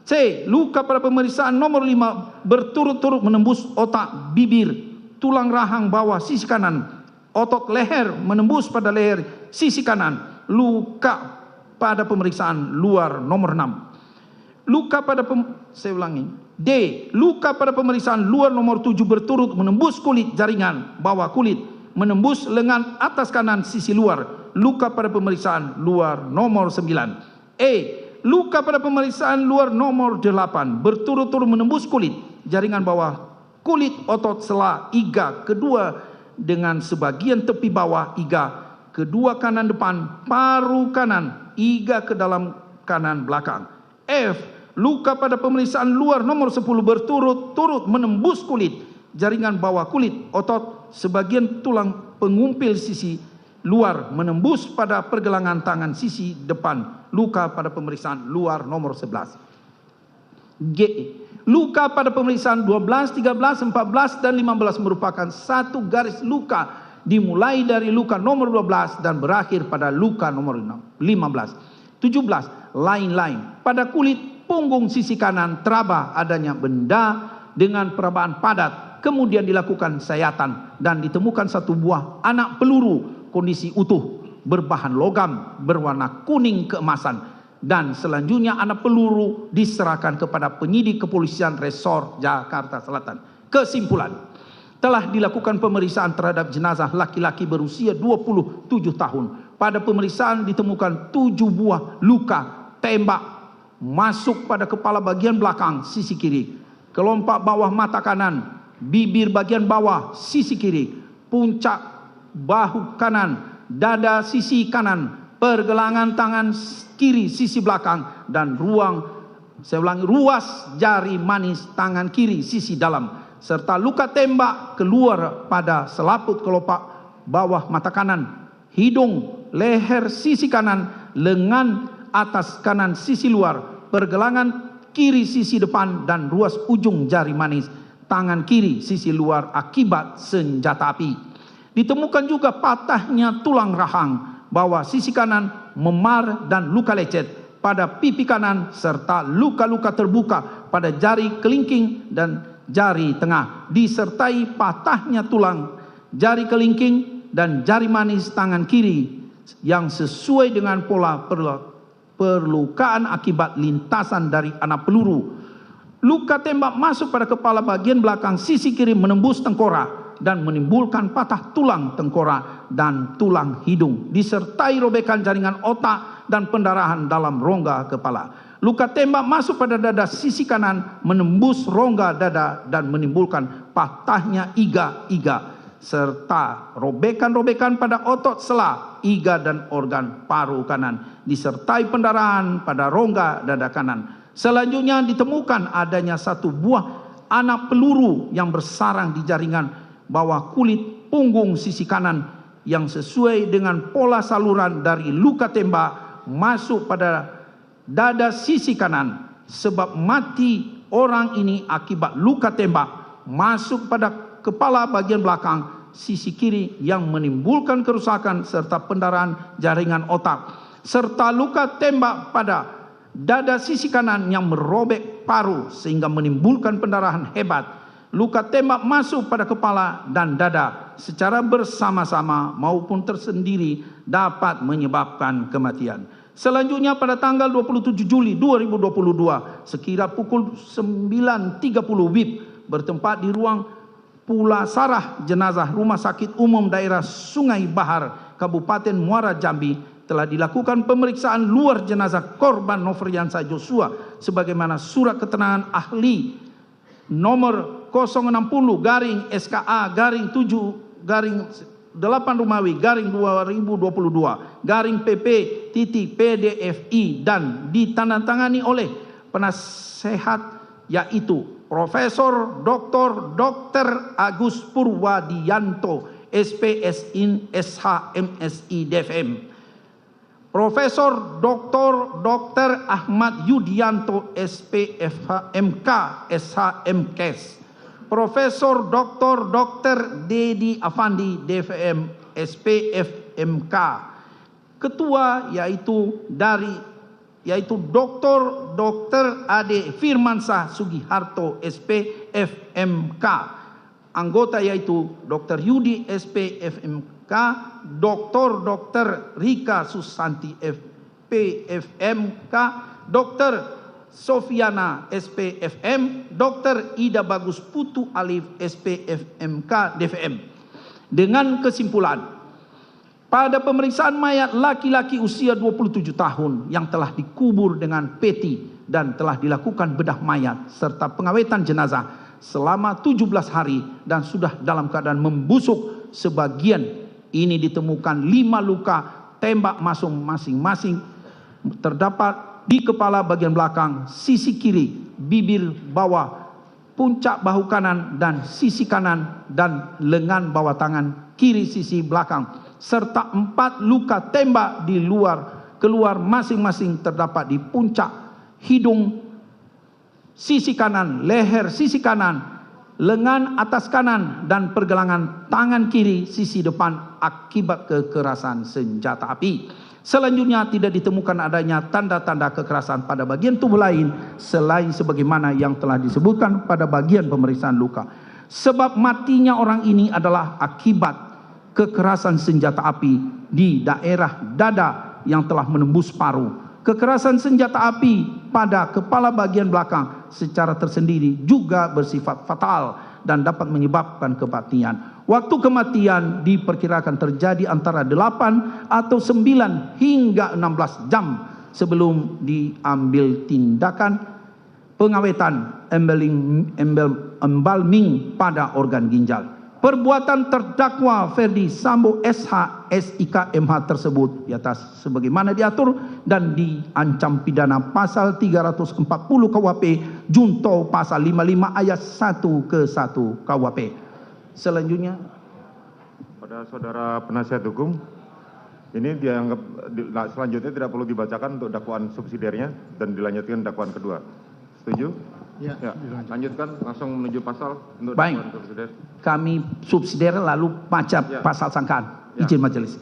C. Luka pada pemeriksaan nomor 5 berturut-turut menembus otak, bibir, tulang rahang bawah sisi kanan, otot leher menembus pada leher sisi kanan. Luka pada pemeriksaan luar nomor 6. Luka pada saya ulangi. D. Luka pada pemeriksaan luar nomor 7 berturut menembus kulit, jaringan bawah kulit, menembus lengan atas kanan sisi luar. Luka pada pemeriksaan luar nomor 9. E. Luka pada pemeriksaan luar nomor 8 berturut-turut menembus kulit, jaringan bawah kulit, otot sela iga kedua dengan sebagian tepi bawah iga kedua kanan depan, paru kanan, iga ke dalam kanan belakang. F. Luka pada pemeriksaan luar nomor 10 berturut-turut menembus kulit, jaringan bawah kulit, otot, sebagian tulang pengumpil sisi luar menembus pada pergelangan tangan sisi depan. Luka pada pemeriksaan luar nomor 11. G. Luka pada pemeriksaan 12, 13, 14 dan 15 merupakan satu garis luka dimulai dari luka nomor 12 dan berakhir pada luka nomor 15. 17. Lain-lain. Pada kulit punggung sisi kanan teraba adanya benda dengan perabaan padat. Kemudian dilakukan sayatan dan ditemukan satu buah anak peluru kondisi utuh, berbahan logam, berwarna kuning keemasan, dan selanjutnya anak peluru diserahkan kepada penyidik kepolisian resor Jakarta Selatan. Kesimpulan, telah dilakukan pemeriksaan terhadap jenazah laki-laki berusia 27 tahun. Pada pemeriksaan ditemukan 7 buah luka tembak masuk pada kepala bagian belakang sisi kiri, kelopak bawah mata kanan, bibir bagian bawah sisi kiri, puncak bahu kanan, dada sisi kanan, pergelangan tangan kiri sisi belakang, dan ruas jari manis tangan kiri sisi dalam, serta luka tembak keluar pada selaput kelopak bawah mata kanan, hidung, leher sisi kanan, lengan atas kanan sisi luar, pergelangan kiri sisi depan, dan ruas ujung jari manis tangan kiri sisi luar akibat senjata api. Ditemukan juga patahnya tulang rahang bawah sisi kanan, memar dan luka lecet pada pipi kanan, serta luka-luka terbuka pada jari kelingking dan jari tengah, disertai patahnya tulang jari kelingking dan jari manis tangan kiri yang sesuai dengan pola perlukaan akibat lintasan dari anak peluru. Luka tembak masuk pada kepala bagian belakang sisi kiri menembus tengkorak dan menimbulkan patah tulang tengkorak dan tulang hidung, disertai robekan jaringan otak dan pendarahan dalam rongga kepala. Luka tembak masuk pada dada sisi kanan, menembus rongga dada dan menimbulkan patahnya iga-iga, serta robekan-robekan pada otot sela, iga dan organ paru kanan, disertai pendarahan pada rongga dada kanan. Selanjutnya ditemukan adanya satu buah anak peluru yang bersarang di jaringan bawah kulit punggung sisi kanan yang sesuai dengan pola saluran dari luka tembak masuk pada dada sisi kanan. Sebab mati orang ini akibat luka tembak masuk pada kepala bagian belakang sisi kiri yang menimbulkan kerusakan serta pendarahan jaringan otak, serta luka tembak pada dada sisi kanan yang merobek paru sehingga menimbulkan pendarahan hebat. Luka tembak masuk pada kepala dan dada secara bersama-sama maupun tersendiri dapat menyebabkan kematian. Selanjutnya pada tanggal 27 Juli 2022 sekira pukul 9.30 WIB bertempat di ruang Pulasarah Jenazah Rumah Sakit Umum Daerah Sungai Bahar, Kabupaten Muara Jambi telah dilakukan pemeriksaan luar jenazah korban Nofriansah Joshua sebagaimana surat keterangan ahli nomor 060 SKA 7 8 Romawi garing 2022 garing PP PDFI dan ditandatangani oleh penasehat yaitu Profesor Dr. Agus Purwadianto SPSIN SHMSI DFM, Profesor Dr. Ahmad Yudianto SPFMK SHMKes, Profesor Dr. Dedi Afandi DVM SPFMK. Ketua yaitu Dr. Ade Firmansyah Sugiharto SPFMK. Anggota yaitu Dr. Yudi SPFMK, Dr. Rika Susanti FPFMK, Dr. Sofiana SPFM, Dr. Ida Bagus Putu Alif SPFMK DVM. Dengan kesimpulan, pada pemeriksaan mayat laki-laki usia 27 tahun yang telah dikubur dengan peti dan telah dilakukan bedah mayat serta pengawetan jenazah selama 17 hari dan sudah dalam keadaan membusuk, sebagian ini ditemukan 5 luka tembak masuk masing-masing terdapat di kepala bagian belakang, sisi kiri, bibir bawah, puncak bahu kanan dan sisi kanan dan lengan bawah tangan kiri sisi belakang, serta 4 luka tembak di keluar masing-masing terdapat di puncak hidung sisi kanan, leher sisi kanan, lengan atas kanan dan pergelangan tangan kiri sisi depan akibat kekerasan senjata api. Selanjutnya tidak ditemukan adanya tanda-tanda kekerasan pada bagian tubuh lain selain sebagaimana yang telah disebutkan pada bagian pemeriksaan luka. Sebab matinya orang ini adalah akibat kekerasan senjata api di daerah dada yang telah menembus paru. Kekerasan senjata api pada kepala bagian belakang secara tersendiri juga bersifat fatal dan dapat menyebabkan kematian. Waktu kematian diperkirakan terjadi antara 8 atau 9 hingga 16 jam sebelum diambil tindakan pengawetan embalming pada organ ginjal. Perbuatan terdakwa Ferdi Sambo SH SIK MH tersebut di atas sebagaimana diatur dan diancam pidana pasal 340 KUHP junto pasal 55 ayat 1 ke 1 KUHP. Selanjutnya pada saudara penasihat hukum, ini dianggap selanjutnya tidak perlu dibacakan untuk dakwaan subsidiarnya dan dilanjutkan dakwaan kedua. Setuju? Ya. Lanjutkan langsung menuju pasal untuk baik. dakwaan subsidiar. Kami subsidiar lalu baca pasal sangkaan. Izin majelis.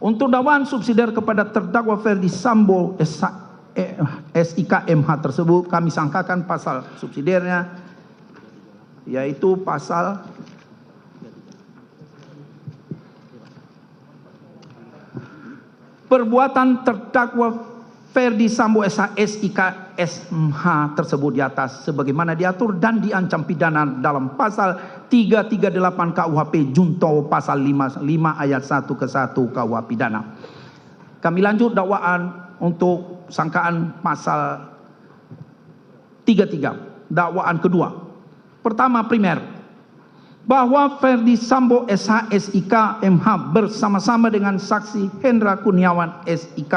Untuk dakwaan subsidiar kepada terdakwa Ferdi Sambo SIK MH tersebut kami sangkakan pasal subsidiarnya yaitu pasal perbuatan terdakwa Ferdi Sambo SIK MH tersebut di atas sebagaimana diatur dan diancam pidana dalam pasal 338 KUHP junto pasal 55 ayat 1 ke 1 KUH pidana. Kami lanjut dakwaan untuk sangkaan pasal 33. Dakwaan kedua. Pertama, primer, bahwa Ferdi Sambo SH SIK MH bersama-sama dengan saksi Hendra Kurniawan SIK,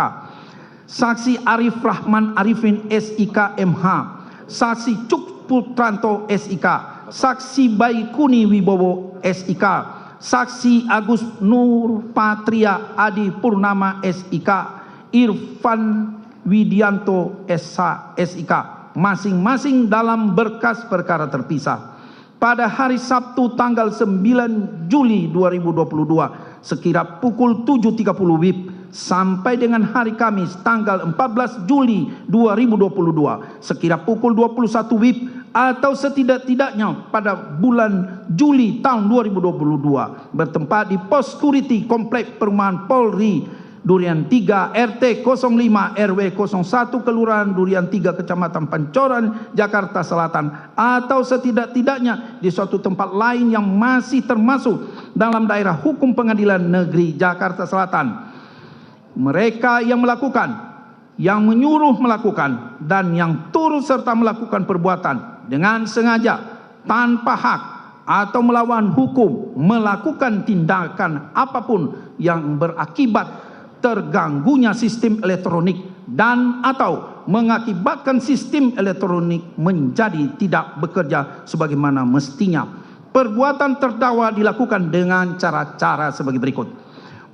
saksi Arif Rahman Arifin SIK MH, saksi Cuk Putranto SIK, saksi Baikuni Wibowo SIK, saksi Agus Nur Patria Adi Purnama SIK, Irfan Widianto SH SIK, masing-masing dalam berkas perkara terpisah. Pada hari Sabtu tanggal 9 Juli 2022 sekira pukul 7.30 WIB sampai dengan hari Kamis tanggal 14 Juli 2022 sekira pukul 21 WIB atau setidak-tidaknya pada bulan Juli tahun 2022 bertempat di pos security Komplek Perumahan Polri Durian 3 RT 05 RW 01 Kelurahan Durian 3 Kecamatan Pancoran Jakarta Selatan atau setidak-tidaknya di suatu tempat lain yang masih termasuk dalam daerah hukum Pengadilan Negeri Jakarta Selatan. Mereka yang melakukan, yang menyuruh melakukan, dan yang turut serta melakukan perbuatan dengan sengaja, tanpa hak atau melawan hukum, melakukan tindakan apapun yang berakibat terganggunya sistem elektronik dan atau mengakibatkan sistem elektronik menjadi tidak bekerja sebagaimana mestinya. Perbuatan terdakwa dilakukan dengan cara-cara sebagai berikut.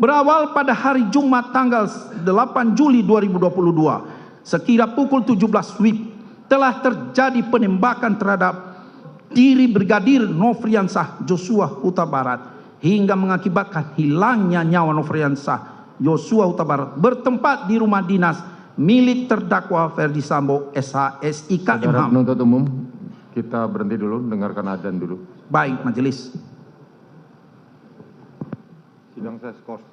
Berawal pada hari Jumat tanggal 8 Juli 2022 sekira pukul 17 WIB telah terjadi penembakan terhadap diri Brigadir Nofriansah Joshua Huta Barat hingga mengakibatkan hilangnya nyawa Nofriansah Joshua Huta Barat bertempat di rumah dinas milik terdakwa Ferdi Sambo SH SIK MH. Saudara penuntut umum, kita berhenti dulu, dengarkan adzan dulu. Baik, majelis. Sidang saya skors.